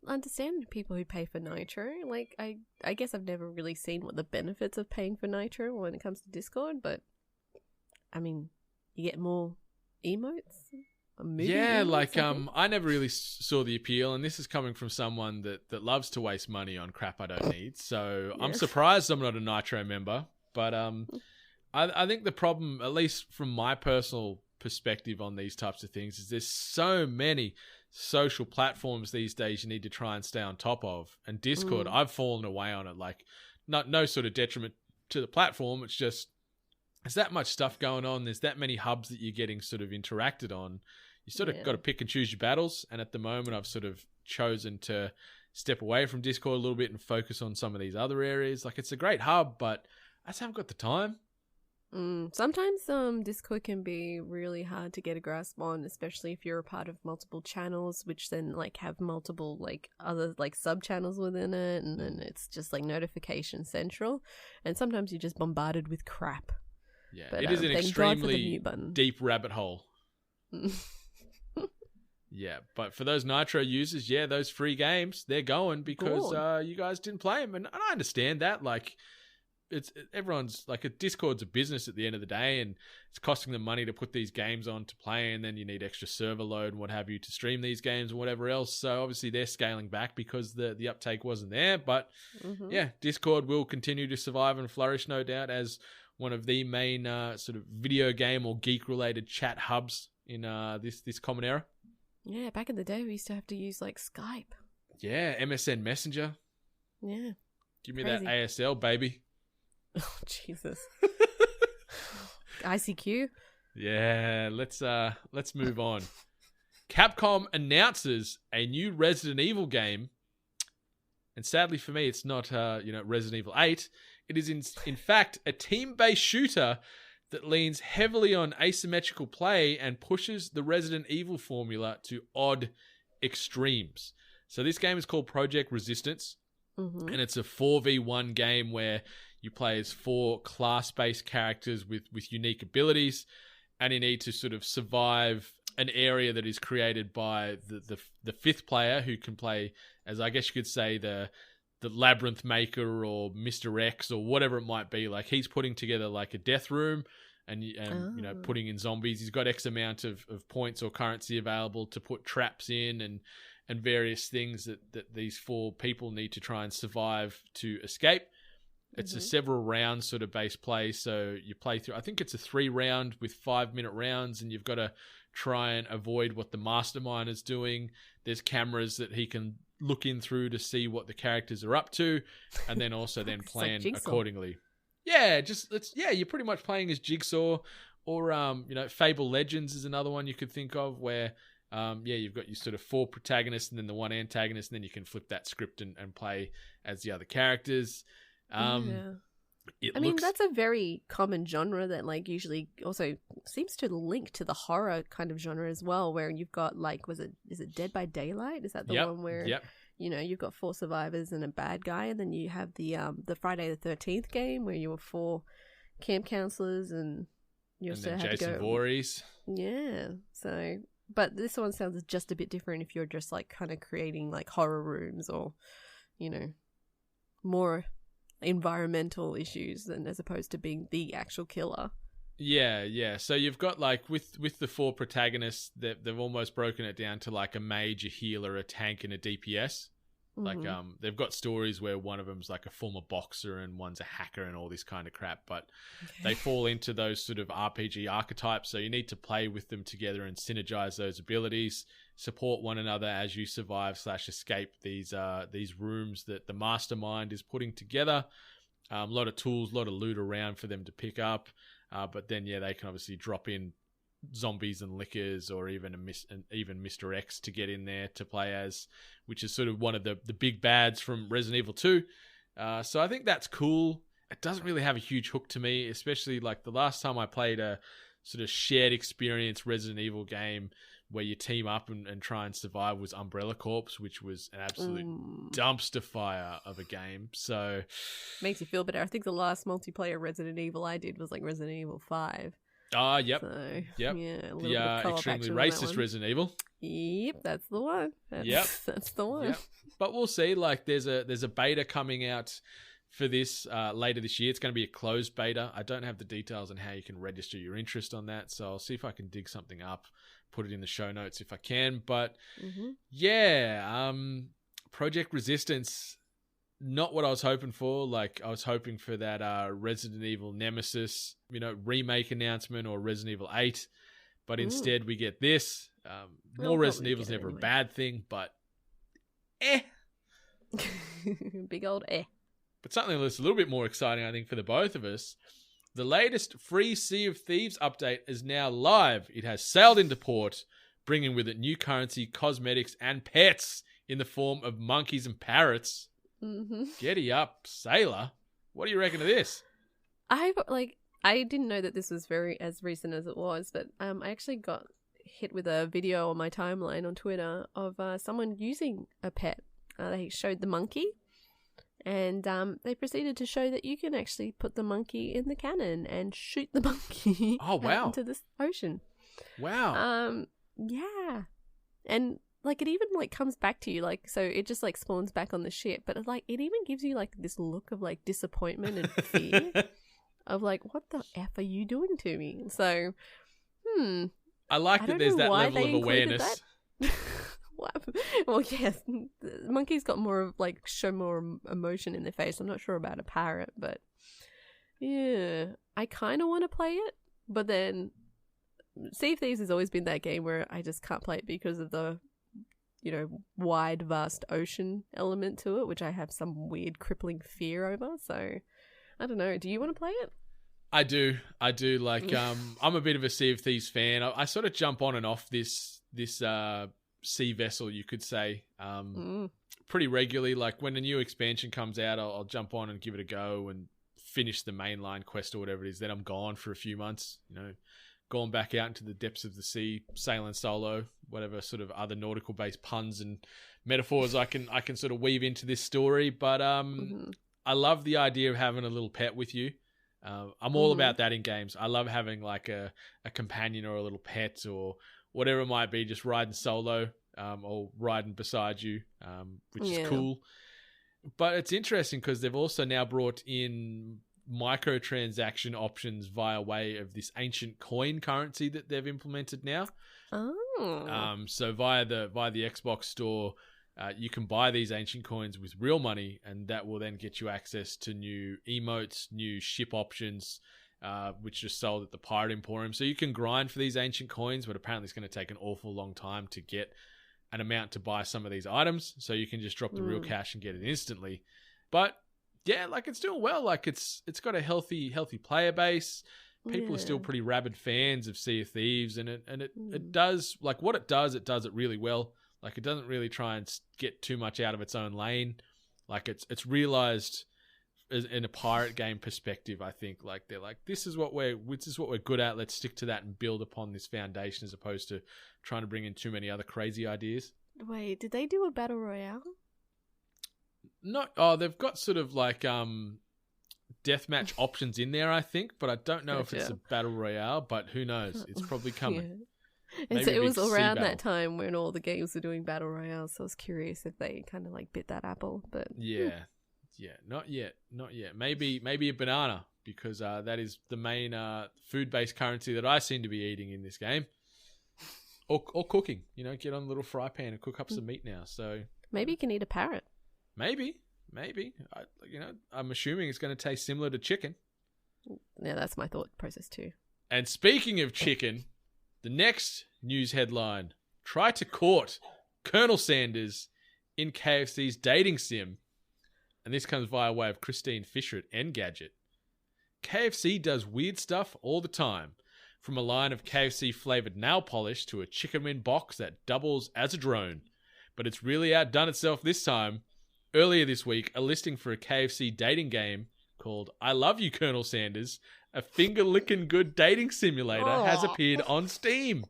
understand people who pay for Nitro. Like, I guess I've never really seen what the benefits of paying for Nitro when it comes to Discord, but I mean, you get more emotes. Yeah, emotes, like I think. I never really saw the appeal, and this is coming from someone that loves to waste money on crap I don't need. So I'm Yeah. surprised I'm not a Nitro member, but I think the problem, at least from my personal perspective on these types of things, is there's so many social platforms these days you need to try and stay on top of, and Discord, I've fallen away on it. Like, no sort of detriment to the platform, it's just there's that much stuff going on, there's that many hubs that you're getting sort of interacted on. You sort of got to pick and choose your battles, and at the moment I've sort of chosen to step away from Discord a little bit and focus on some of these other areas. Like, it's a great hub, but I just haven't got the time. Sometimes Discord can be really hard to get a grasp on, especially if you're a part of multiple channels, which then like have multiple like other like sub channels within it, and then it's just like notification central, and sometimes you're just bombarded with crap. Yeah, But, it is an thank God for the extremely mute button. deep rabbit hole. Yeah, but for those Nitro users, yeah, those free games, they're going because you guys didn't play them, and I understand that. Like, everyone's like, Discord's a business at the end of the day, and it's costing them money to put these games on to play, and then you need extra server load and what have you to stream these games and whatever else. So obviously they're scaling back because the uptake wasn't there. But yeah, Discord will continue to survive and flourish, no doubt, as one of the main sort of video game or geek related chat hubs in this common era. Yeah, back in the day we used to have to use like Skype. Yeah, MSN Messenger. Yeah. Give me Crazy. that ASL, baby. Oh Jesus. ICQ. Yeah, let's move on. Capcom announces a new Resident Evil game, and sadly for me, it's not Resident Evil 8. It is in fact a team-based shooter that leans heavily on asymmetrical play and pushes the Resident Evil formula to odd extremes. So this game is called Project Resistance, and it's a 4v1 game where you play as 4 class-based characters with unique abilities, and you need to sort of survive an area that is created by the 5th player, who can play as, I guess you could say, the Labyrinth Maker or Mr. X or whatever it might be. Like, he's putting together like a death room and putting in zombies. He's got X amount of points or currency available to put traps in and various things that these 4 people need to try and survive to escape. It's a several round sort of base play. So you play through, I think it's a 3 round with 5-minute rounds, and you've got to try and avoid what the mastermind is doing. There's cameras that he can look in through to see what the characters are up to, and then also then plan like accordingly. Yeah, you're pretty much playing as Jigsaw, or Fable Legends is another one you could think of, where you've got your sort of 4 protagonists and then the 1 antagonist, and then you can flip that script and play as the other characters. That's a very common genre that like usually also seems to link to the horror kind of genre as well, where you've got like, is it Dead by Daylight? Is that the one where you've got 4 survivors and a bad guy, and then you have the Friday the 13th game where you were 4 camp counselors and you also had Jason to go. Voorhees. Yeah. So, but this one sounds just a bit different if you're just like kind of creating like horror rooms or, more environmental issues than as opposed to being the actual killer. Yeah. So you've got like with the 4 protagonists, they've almost broken it down to like a mage, a healer, a tank, and a DPS. Like they've got stories where one of them's like a former boxer and one's a hacker and all this kind of crap, but they fall into those sort of RPG archetypes. So you need to play with them together and synergize those abilities, support one another as you survive / escape these rooms that the mastermind is putting together. A lot of tools, a lot of loot around for them to pick up, but then they can obviously drop in zombies and lickers, or even even Mr. X to get in there to play as, which is sort of one of the big bads from Resident Evil 2. So I think that's cool. It doesn't really have a huge hook to me, especially like the last time I played a sort of shared experience Resident Evil game where you team up and try and survive was Umbrella Corps, which was an absolute dumpster fire of a game. So makes you feel better. I think the last multiplayer Resident Evil I did was like Resident Evil 5. Yep. So, Yep. Yeah, a little The bit of co-op extremely action on that racist one. Resident Evil. Yep, that's the one. That's the one. Yep. But we'll see. Like, there's a beta coming out for this later this year. It's going to be a closed beta. I don't have the details on how you can register your interest on that, so I'll see if I can dig something up, put it in the show notes if I can. But yeah, Project Resistance, not what I was hoping for. Like, I was hoping for that Resident Evil Nemesis, remake announcement, or Resident Evil 8, but instead we get this. More Resident Evil's never a bad thing, but Big old But something that's a little bit more exciting, I think, for the both of us. The latest free Sea of Thieves update is now live. It has sailed into port, bringing with it new currency, cosmetics, and pets in the form of monkeys and parrots. Giddy up, Sailor. What do you reckon of this? I didn't know that this was as recent as it was, but I actually got hit with a video on my timeline on Twitter of someone using a pet. They showed the monkey, and they proceeded to show that you can actually put the monkey in the cannon and shoot the monkey out into the ocean. Wow. Yeah. And like, it even like comes back to you, like, so it just like spawns back on the ship, but it even gives you like this look of like disappointment and fear of like, what the F are you doing to me? So, I like that there's that level of awareness. Well, yes, the monkey's got more of like, show more emotion in their face. I'm not sure about a parrot, but yeah, I kind of want to play it, but then Sea of Thieves has always been that game where I just can't play it because of the, wide, vast ocean element to it, which I have some weird crippling fear over. So I don't know. Do you want to play it? I do. Like, I'm a bit of a Sea of Thieves fan. I sort of jump on and off this sea vessel, you could say, pretty regularly. Like, when a new expansion comes out, I'll jump on and give it a go and finish the mainline quest or whatever it is. Then I'm gone for a few months, gone back out into the depths of the sea, sailing solo, whatever sort of other nautical based puns and metaphors I can sort of weave into this story. But I love the idea of having a little pet with you. I'm all about that in games. I love having like a companion or a little pet or whatever it might be, just riding solo or riding beside you, which is cool. But it's interesting because they've also now brought in microtransaction options via way of this ancient coin currency that they've implemented now. So via the Xbox store, you can buy these ancient coins with real money, and that will then get you access to new emotes, new ship options, which are sold at the Pirate Emporium. So you can grind for these ancient coins, but apparently it's going to take an awful long time to get an amount to buy some of these items. So you can just drop the real cash and get it instantly. But yeah, like, it's doing well. Like, it's got a healthy player base. People are still pretty rabid fans of Sea of Thieves, and it does, like, what it does it really well. Like, it doesn't really try and get too much out of its own lane. Like, it's realized in a pirate game perspective, I think, like, they're like, this is what we're good at. Let's stick to that and build upon this foundation, as opposed to trying to bring in too many other crazy ideas. Wait, did they do a battle royale? They've got sort of like deathmatch options in there, I think, but I don't know if it's a battle royale. But who knows? It's probably coming. And so it was around that time when all the games were doing battle royales, so I was curious if they kind of like bit that apple. But not yet. Maybe a banana, because that is the main food-based currency that I seem to be eating in this game, or cooking. Get on a little fry pan and cook up some meat now. So maybe you can eat a parrot. Maybe. I'm assuming it's going to taste similar to chicken. Yeah, that's my thought process too. And speaking of chicken, the next news headline: try to court Colonel Sanders in KFC's dating sim. And this comes via way of Christine Fisher at Engadget. KFC does weird stuff all the time, from a line of KFC flavored nail polish to a chicken wing box that doubles as a drone. But it's really outdone itself this time. Earlier this week, a listing for a KFC dating game called I Love You, Colonel Sanders, a finger-licking good dating simulator, has appeared on Steam.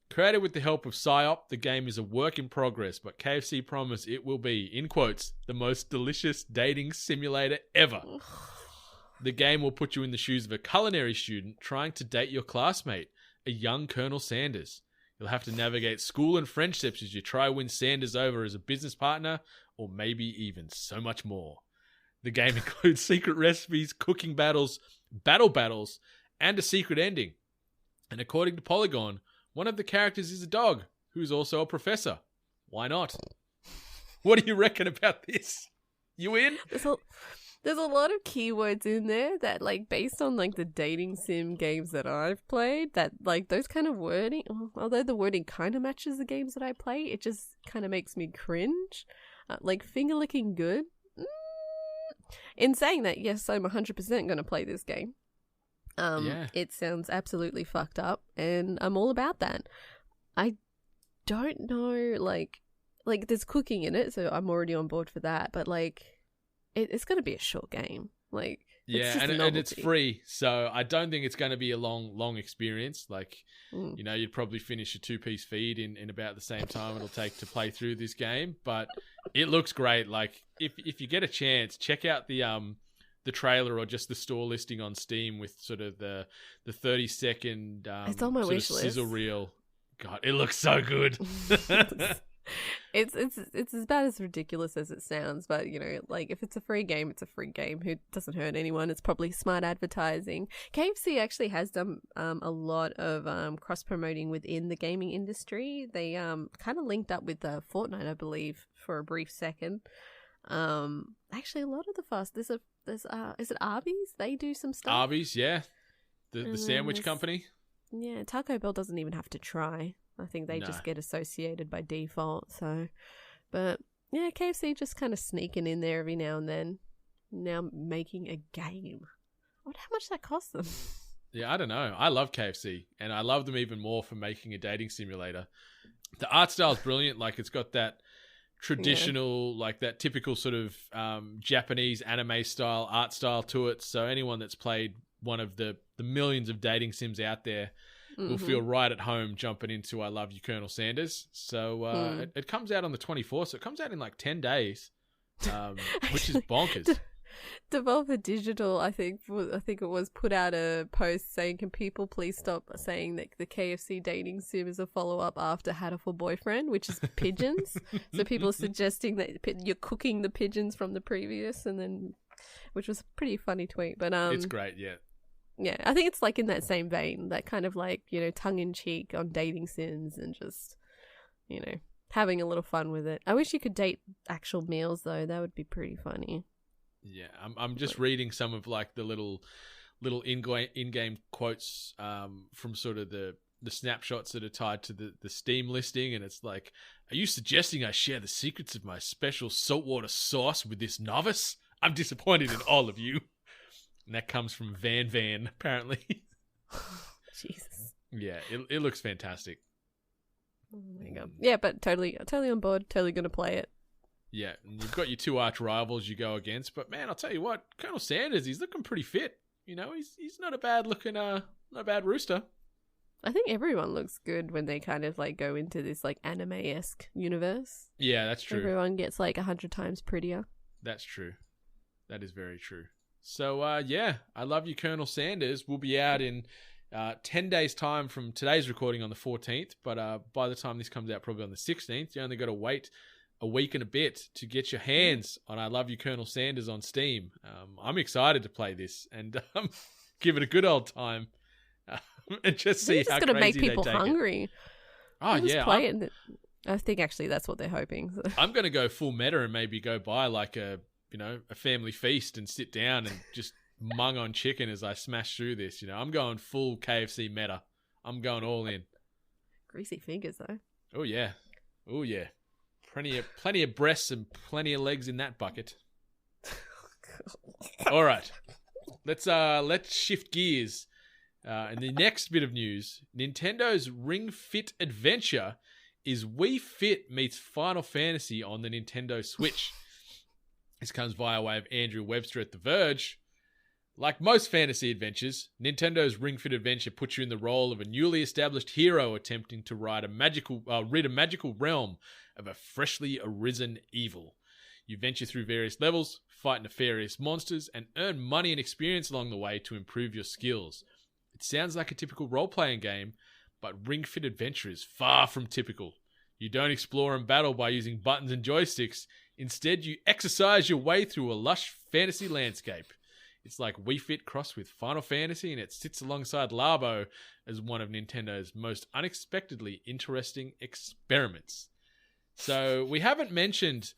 Created with the help of PsyOp, the game is a work in progress, but KFC promise it will be, in quotes, the most delicious dating simulator ever. The game will put you in the shoes of a culinary student trying to date your classmate, a young Colonel Sanders. You'll have to navigate school and friendships as you try win Sanders over as a business partner, or maybe even so much more. The game includes secret recipes, cooking battles, battle battles, and a secret ending. And according to Polygon, one of the characters is a dog, who's also a professor. Why not? What do you reckon about this? You in? There's a lot of keywords in there that, like, based on, like, the dating sim games that I've played, that, like, those kind of wording, although the wording kind of matches the games that I play, it just kind of makes me cringe. Like, finger licking good. In saying that, yes, I'm 100% going to play this game. It sounds absolutely fucked up, and I'm all about that. I don't know, like there's cooking in it, so I'm already on board for that, but, like, it's going to be a short game. Like, yeah, and it's free, so I don't think it's going to be a long experience. Like, you know, you'd probably finish a 2-piece feed in about the same time it'll take to play through this game, but it looks great. Like, if you get a chance, check out the trailer or just the store listing on Steam with sort of the 30-second it's on my wish list. Sizzle reel. God, it looks so good. It's as bad as ridiculous as it sounds, but, you know, like, if it's a free game, it's a free game. Who doesn't hurt anyone? It's probably smart advertising. KFC actually has done a lot of cross promoting within the gaming industry. They kind of linked up with Fortnite, I believe, for a brief second. Actually, a lot of the there's is it Arby's? They do some stuff. Arby's, yeah, the sandwich company. Yeah, Taco Bell doesn't even have to try. I think they just get associated by default. So, but yeah, KFC just kind of sneaking in there every now and then. Now making a game. I wonder how much that costs them. Yeah, I don't know. I love KFC, and I love them even more for making a dating simulator. The art style is brilliant. Like, it's got that traditional, like that typical sort of Japanese anime style art style to it. So anyone that's played one of the millions of dating sims out there will feel right at home jumping into I Love You, Colonel Sanders. So it comes out on the 24th, so it comes out in like 10 days, which is bonkers. Devolver Digital, I think it was, put out a post saying, can people please stop saying that the KFC dating sim is a follow-up after Hatterful Boyfriend, which is pigeons. So people are suggesting that you're cooking the pigeons from the previous, and then, which was a pretty funny tweet. But it's great, yeah. Yeah, I think it's like in that same vein, that kind of like, you know, tongue-in-cheek on dating sims and just, you know, having a little fun with it. I wish you could date actual meals, though. That would be pretty funny. Yeah, I'm just reading some of like the little in-game quotes from sort of the snapshots that are tied to the Steam listing, and it's like, are you suggesting I share the secrets of my special saltwater sauce with this novice? I'm disappointed in all of you. And that comes from Van, apparently. Jesus. Yeah, it looks fantastic. Oh my God. Yeah, but totally on board. Totally going to play it. Yeah, and you've got your two arch rivals you go against, but man, I'll tell you what, Colonel Sanders, he's looking pretty fit. You know, he's not a bad looking, not a bad rooster. I think everyone looks good when they kind of like go into this like anime-esque universe. Yeah, that's true. Everyone gets like 100 times prettier. That's true. That is very true. So, yeah, I Love You, Colonel Sanders will be out in 10 days' time from today's recording on the 14th, but by the time this comes out, probably on the 16th, you only got to wait a week and a bit to get your hands on I Love You, Colonel Sanders on Steam. I'm excited to play this and give it a good old time and just see how crazy they take it. It's going to make people hungry. Oh, yeah. Play it. I think actually that's what they're hoping. So. I'm going to go full meta and maybe go buy like a family feast and sit down and just mung on chicken as I smash through this. You know, I'm going full KFC meta. I'm going all in. Greasy fingers, though. Oh, yeah. Oh, yeah. Plenty of breasts and plenty of legs in that bucket. All right. Let's shift gears. And the next bit of news, Nintendo's Ring Fit Adventure is Wii Fit meets Final Fantasy on the Nintendo Switch. This comes via way of Andrew Webster at The Verge. Like most fantasy adventures, Nintendo's Ring Fit Adventure puts you in the role of a newly established hero attempting to rid a magical realm of a freshly arisen evil. You venture through various levels, fight nefarious monsters, and earn money and experience along the way to improve your skills. It sounds like a typical role-playing game, but Ring Fit Adventure is far from typical. You don't explore and battle by using buttons and joysticks. Instead, you exercise your way through a lush fantasy landscape. It's like Wii Fit crossed with Final Fantasy, and it sits alongside Labo as one of Nintendo's most unexpectedly interesting experiments. So we haven't mentioned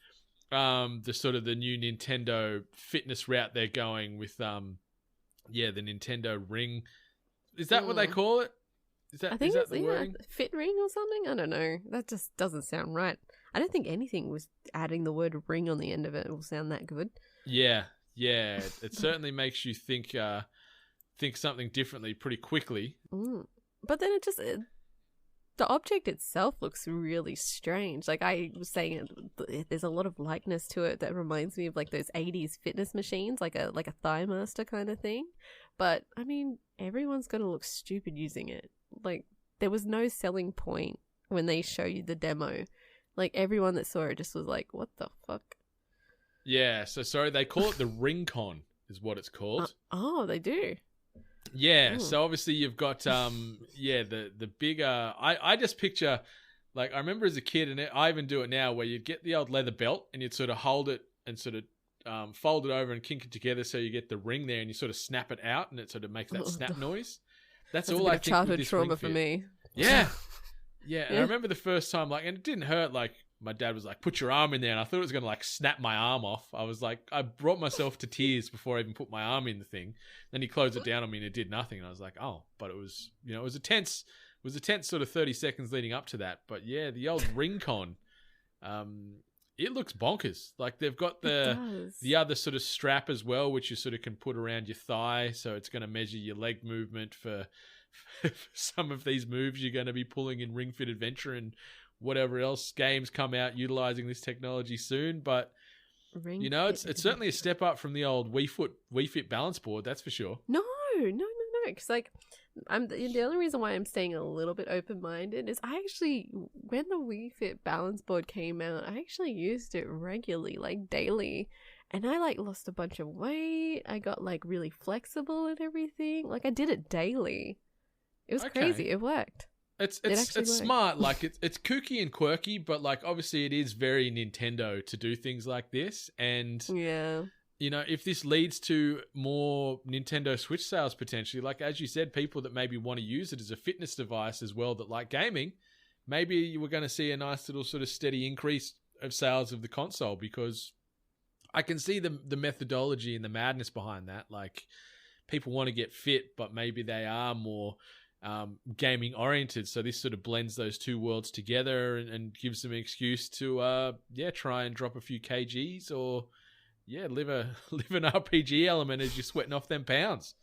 the sort of the new Nintendo fitness route they're going with, the Nintendo Ring. Is that what they call it? I think it's Fit Ring or something. I don't know. That just doesn't sound right. I don't think anything was adding the word ring on the end of it will sound that good. Yeah. It certainly makes you think something differently pretty quickly. But then the object itself looks really strange. Like I was saying, there's a lot of likeness to it that reminds me of like those 80s fitness machines, like a Thigh Master kind of thing. But I mean, everyone's gonna look stupid using it. Like there was no selling point when they show you the demo. Like everyone that saw it just was like, "What the fuck?" Yeah. So sorry, they call it the Ring Con, is what it's called. They do. Yeah, so obviously you've got the bigger. I just picture, like I remember as a kid, and I even do it now, where you'd get the old leather belt and you'd sort of hold it and sort of fold it over and kink it together, so you get the ring there, and you sort of snap it out, and it sort of makes that snap noise. That's all I think. Childhood trauma for me. Yeah. And I remember the first time, like, and it didn't hurt. Like my dad was like, "Put your arm in there," and I thought it was gonna like snap my arm off. I was like, I brought myself to tears before I even put my arm in the thing. Then he closed it down on me and it did nothing. And I was like, oh, but it was, it was a tense sort of 30 seconds leading up to that. But yeah, the old Ring Con, it looks bonkers. Like they've got the other sort of strap as well, which you sort of can put around your thigh. So it's going to measure your leg movement for some of these moves you're going to be pulling in Ring Fit Adventure and whatever else games come out utilizing this technology soon. But it's certainly a step up from the old Wii Fit balance board, that's for sure. No, because like the only reason why I'm staying a little bit open-minded is I actually, when the Wii Fit balance board came out, I actually used it regularly, like daily, and I like lost a bunch of weight. I got like really flexible and everything. Like I did it daily. It was crazy. It worked. It's smart. Like it's kooky and quirky, but like obviously it is very Nintendo to do things like this. And if this leads to more Nintendo Switch sales potentially, like as you said, people that maybe want to use it as a fitness device as well that like gaming, maybe we're going to see a nice little sort of steady increase of sales of the console, because I can see the methodology and the madness behind that. Like people want to get fit, but maybe they are more gaming oriented, so this sort of blends those two worlds together and gives them an excuse to try and drop a few kgs or live an RPG element as you're sweating off them pounds.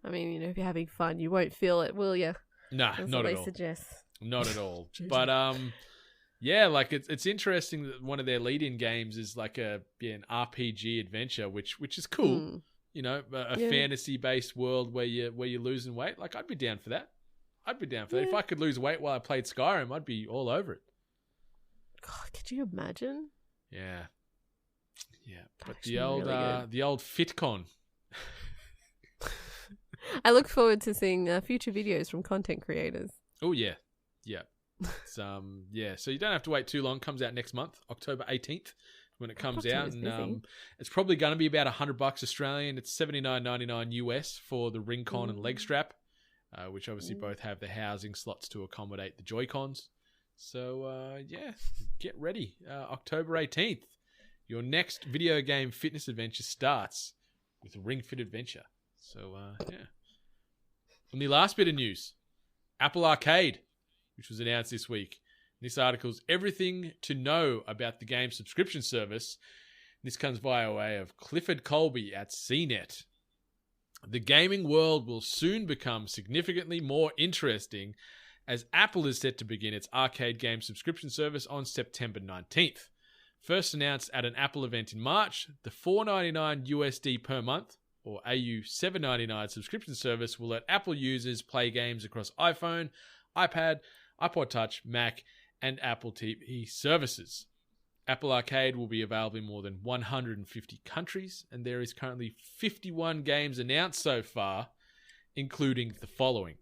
I mean, if you're having fun, you won't feel it, will you? Nah, that's not what at they all. Suggest. Not at all. But like it's interesting that one of their lead-in games is like an RPG adventure, which is cool. A fantasy-based world where you're losing weight. Like, I'd be down for that. If I could lose weight while I played Skyrim, I'd be all over it. God, could you imagine? Yeah. But the old FitCon. I look forward to seeing future videos from content creators. Oh yeah. It's, so you don't have to wait too long. It comes out next month, October 18th. When it comes out, and it's probably going to be about $100 Australian. It's $79.99 US for the Ring Con and leg strap, which obviously both have the housing slots to accommodate the Joy-Cons. So get ready. October 18th, your next video game fitness adventure starts with Ring Fit Adventure. So And the last bit of news, Apple Arcade, which was announced this week. This article's everything to know about the game subscription service. This comes via way of Clifford Colby at CNET. The gaming world will soon become significantly more interesting as Apple is set to begin its arcade game subscription service on September 19th. First announced at an Apple event in March, the $4.99 USD per month, or AU $7.99 subscription service will let Apple users play games across iPhone, iPad, iPod Touch, Mac, and Apple TV services. Apple Arcade will be available in more than 150 countries, and there is currently 51 games announced so far, including the following: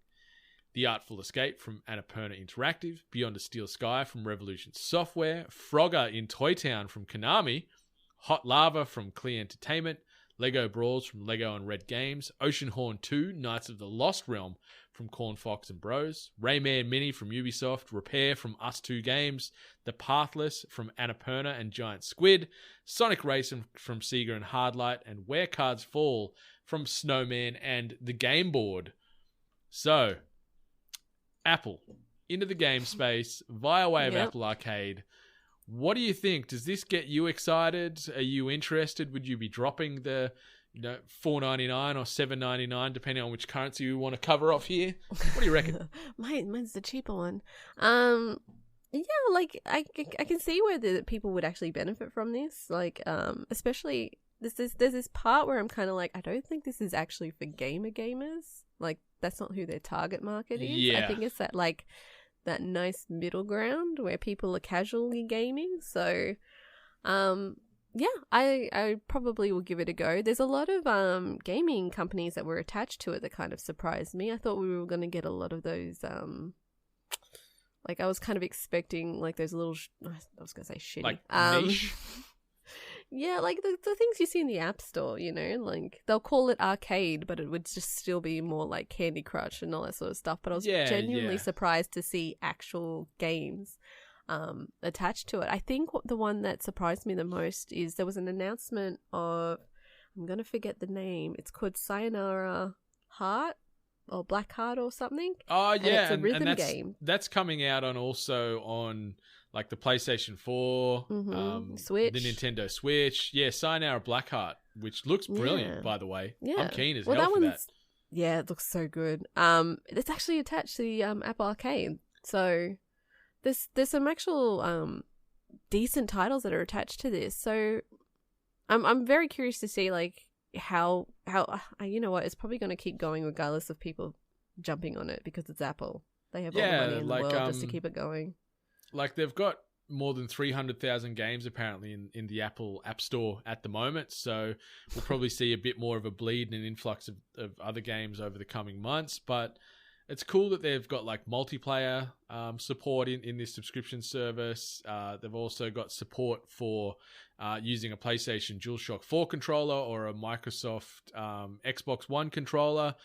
The Artful Escape from Annapurna Interactive, Beyond a Steel Sky from Revolution Software, Frogger in Toy Town from Konami, Hot Lava from Clear Entertainment, Lego Brawls from Lego and Red Games, Oceanhorn 2, Knights of the Lost Realm from Corn Fox and Bros, Rayman Mini from Ubisoft, Repair from Us2 Games, The Pathless from Annapurna and Giant Squid, Sonic Race from Sega and Hardlight, and Where Cards Fall from Snowman and The Game Board. So, Apple, into the game space via way of Apple Arcade. What do you think? Does this get you excited? Are you interested? Would you be dropping the $4.99 or $7.99, depending on which currency you want to cover off here? What do you reckon? Mine's the cheaper one. Yeah, like I can see where the people would actually benefit from this. Like, especially there's this part where I'm kind of like, I don't think this is actually for gamers. Like, that's not who their target market is. Yeah. I think it's that nice middle ground where people are casually gaming. So, yeah, I probably will give it a go. There's a lot of gaming companies that were attached to it that kind of surprised me. I thought we were going to get a lot of those. Like, I was kind of expecting like those little. I was going to say shitty. Like niche. Yeah, like the things you see in the App Store, like they'll call it arcade, but it would just still be more like Candy Crush and all that sort of stuff. But I was genuinely surprised to see actual games attached to it. I think the one that surprised me the most is there was an announcement of, I'm going to forget the name. It's called Sayonara Heart or Black Heart or something. Oh, yeah. And it's a rhythm game. That's coming out on like the PlayStation 4, Switch, the Nintendo Switch. Yeah, Sayonara Blackheart, which looks brilliant, by the way. Yeah. I'm keen as hell for that. Yeah, it looks so good. It's actually attached to the Apple Arcade. So there's some actual decent titles that are attached to this. So I'm very curious to see like how you know what, it's probably going to keep going regardless of people jumping on it because it's Apple. They have all the money in the world just to keep it going. Like, they've got more than 300,000 games apparently in the Apple App Store at the moment, so we'll probably see a bit more of a bleed and an influx of other games over the coming months. But it's cool that they've got like multiplayer support in this subscription service. They've also got support for using a PlayStation DualShock 4 controller or a Microsoft Xbox One controller.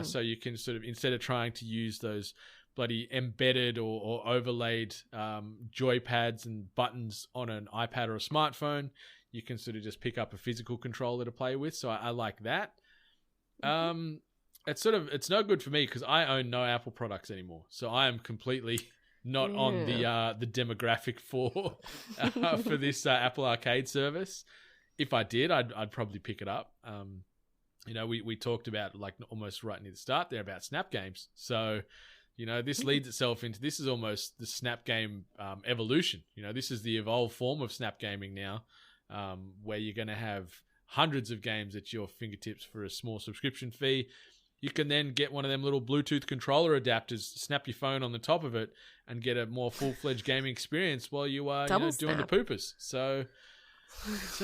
So you can sort of, instead of trying to use those bloody embedded or overlaid joypads and buttons on an iPad or a smartphone, you can sort of just pick up a physical controller to play with. So I like that. It's no good for me because I own no Apple products anymore. So I am completely not on the demographic for this Apple Arcade service. If I did, I'd probably pick it up. We talked about, like, almost right near the start there, about Snap games. So, this leads itself into, this is almost the Snap game evolution. This is the evolved form of Snap gaming now, where you're going to have hundreds of games at your fingertips for a small subscription fee. You can then get one of them little Bluetooth controller adapters, snap your phone on the top of it, and get a more full-fledged gaming experience while you are doing the poopers. So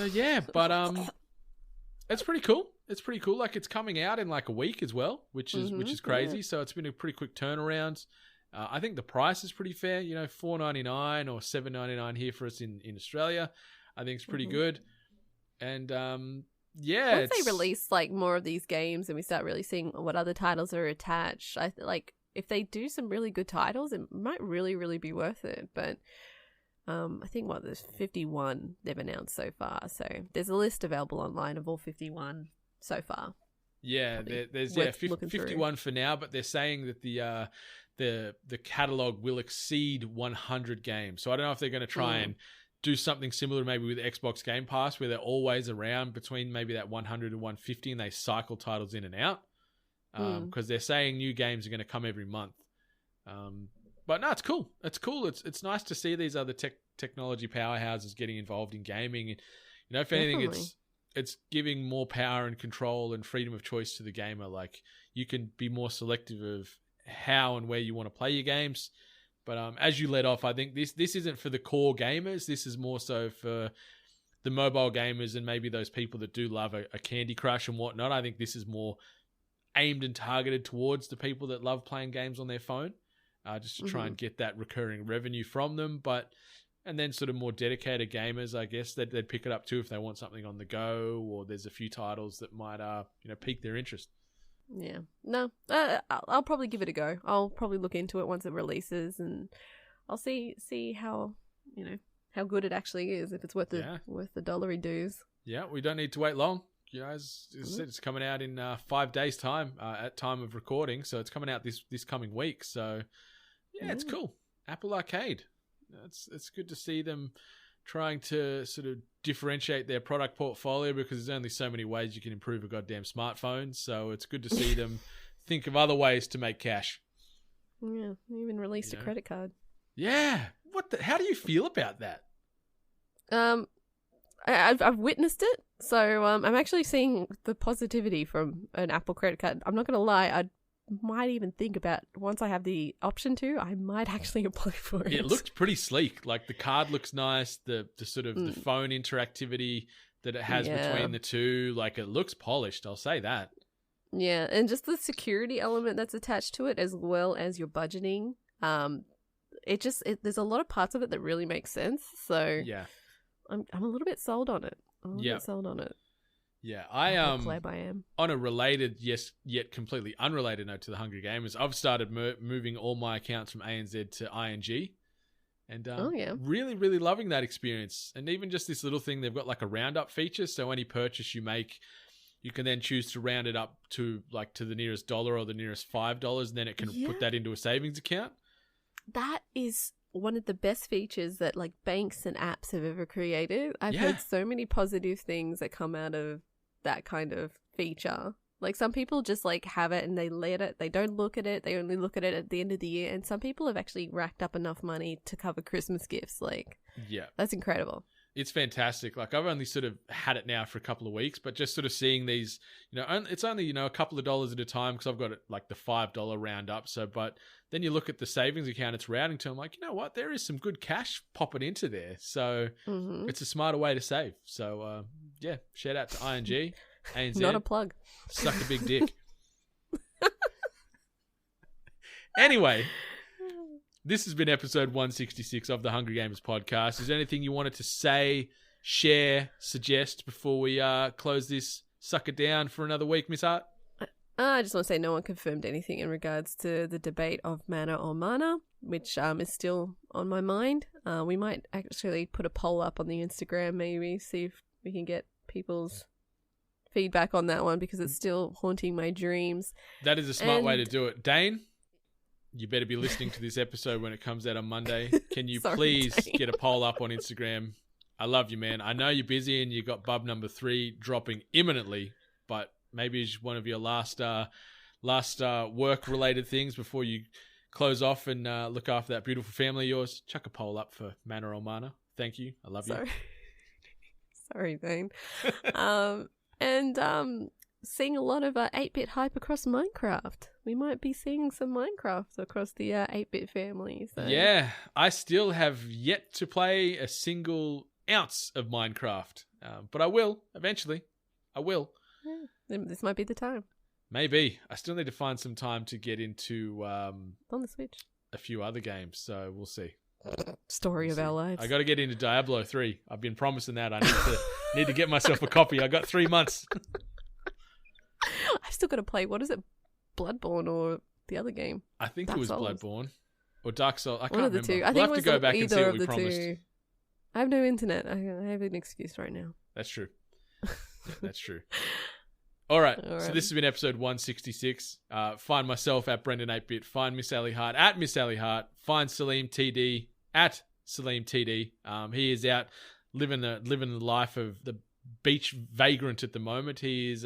yeah, but it's pretty cool. It's pretty cool. Like, it's coming out in like a week as well, which is crazy. Yeah. So it's been a pretty quick turnaround. I think the price is pretty fair. $4.99 or $7.99 here for us in Australia. I think it's pretty good. And once they release like more of these games and we start really seeing what other titles are attached, like if they do some really good titles, it might really, really be worth it. But I think there's 51 they've announced so far. So there's a list available online of all 51 so far. Yeah, there's 51 for now, but they're saying that the catalog will exceed 100 games. So I don't know if they're going to try and do something similar maybe with Xbox Game Pass, where they're always around between maybe that 100 and 150 and they cycle titles in and out. Because they're saying new games are going to come every month. But no, it's cool. It's cool. It's nice to see these other technology powerhouses getting involved in gaming. And, if anything, it's giving more power and control and freedom of choice to the gamer. Like, you can be more selective of how and where you want to play your games. But as you led off, I think this isn't for the core gamers. This is more so for the mobile gamers and maybe those people that do love a Candy Crush and whatnot. I think this is more aimed and targeted towards the people that love playing games on their phone, just to try and get that recurring revenue from them. And then sort of more dedicated gamers, I guess, they'd pick it up too if they want something on the go, or there's a few titles that might, pique their interest. Yeah. No, I'll probably give it a go. I'll probably look into it once it releases, and I'll see how, how good it actually is, if it's worth the $1 dues. Yeah, we don't need to wait long. As I said, it's coming out in 5 days' time at time of recording, so it's coming out this coming week. So, it's cool. Apple Arcade. It's good to see them trying to sort of differentiate their product portfolio, because there's only so many ways you can improve a goddamn smartphone. So it's good to see them think of other ways to make cash. Yeah, they even released a credit card. Yeah. How do you feel about that? I've witnessed it, so I'm actually seeing the positivity from an Apple credit card. I'm not going to lie, I might even think about, once I have the option to, I might actually apply for it. It looks pretty sleek. Like, the card looks nice, the sort of the phone interactivity that it has between the two, like, it looks polished, I'll say that. Yeah, and just the security element that's attached to it, as well as your budgeting. There's a lot of parts of it that really make sense. So yeah, I'm a little bit sold on it. Yeah, I am. On a related, yet completely unrelated note to the Hungry Gamers, I've started moving all my accounts from ANZ to ING, and really, really loving that experience. And even just this little thing, they've got like a roundup feature, so any purchase you make, you can then choose to round it up to the nearest dollar or the nearest $5, and then it can put that into a savings account. That is one of the best features that like banks and apps have ever created. I've heard so many positive things that come out of that kind of feature. Like, some people just like have it and they don't look at it. They only look at it at the end of the year. And some people have actually racked up enough money to cover Christmas gifts. Like, that's incredible. It's fantastic. Like, I've only sort of had it now for a couple of weeks, but just sort of seeing these, it's only, a couple of dollars at a time, because I've got it like the $5 round up. So, but then you look at the savings account it's rounding to, I'm like, you know what? There is some good cash popping into there. So it's a smarter way to save. So, shout out to ING, ANZ. Not a plug. Suck a big dick. Anyway. This has been episode 166 of the Hungry Gamers podcast. Is there anything you wanted to say, share, suggest before we close this sucker down for another week, Miss Hart? I just want to say no one confirmed anything in regards to the debate of mana or mana, which is still on my mind. We might actually put a poll up on the Instagram, maybe, see if we can get people's feedback on that one, because it's still haunting my dreams. That is a smart way to do it. Dane? You better be listening to this episode when it comes out on Monday. Can you please get a poll up on Instagram? I love you, man. I know you're busy and you got bub number 3 dropping imminently, but maybe it's one of your last work-related things before you close off and look after that beautiful family of yours. Chuck a poll up for Mana or Mana. Thank you. I love you. Sorry, Dane. Seeing a lot of 8-bit hype across Minecraft. We might be seeing some Minecraft across the 8-bit family. So. Yeah, I still have yet to play a single ounce of Minecraft, but I will eventually. I will. Yeah, this might be the time. Maybe. I still need to find some time to get into on the Switch a few other games, so we'll see. Story of our lives. I got to get into Diablo 3. I've been promising that. I need to get myself a copy. I got 3 months. I've still got to play, what is it, Bloodborne or the other game? I think Dark it was Souls. Bloodborne or Dark Souls. I can't One of the remember. Two. I think we'll have to go back and see what we promised. Two. I have no internet. I have an excuse right now. That's true. That's true. All right. So this has been episode 166. Find myself at Brendan8bit. Find Miss Sally Hart at Miss Sally Hart. Find Salim TD at Salim TD. He is out living the life of the beach vagrant at the moment. He is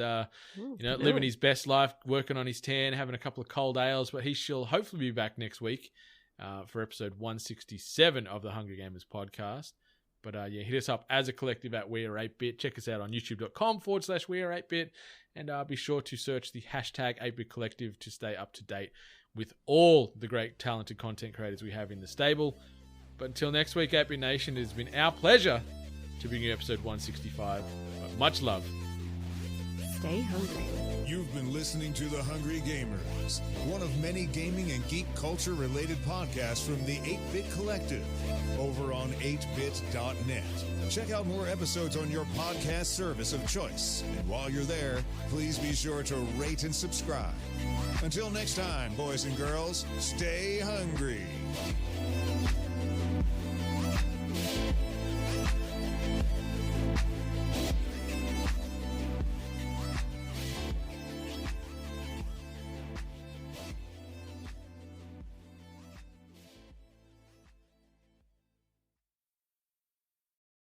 living his best life, working on his tan, having a couple of cold ales, but he shall hopefully be back next week for episode 167 of the Hungry Gamers podcast. But hit us up as a collective at We Are 8bit. Check us out on youtube.com/We Are 8bit, and be sure to search the hashtag 8bit collective to stay up to date with all the great talented content creators we have in the stable. But until next week, 8-Bit Nation, it has been our pleasure to bring you episode 165. Much love. Stay hungry. You've been listening to The Hungry Gamers, one of many gaming and geek culture related podcasts from the 8-Bit Collective over on 8bit.net. Check out more episodes on your podcast service of choice. And while you're there, please be sure to rate and subscribe. Until next time, boys and girls, stay hungry.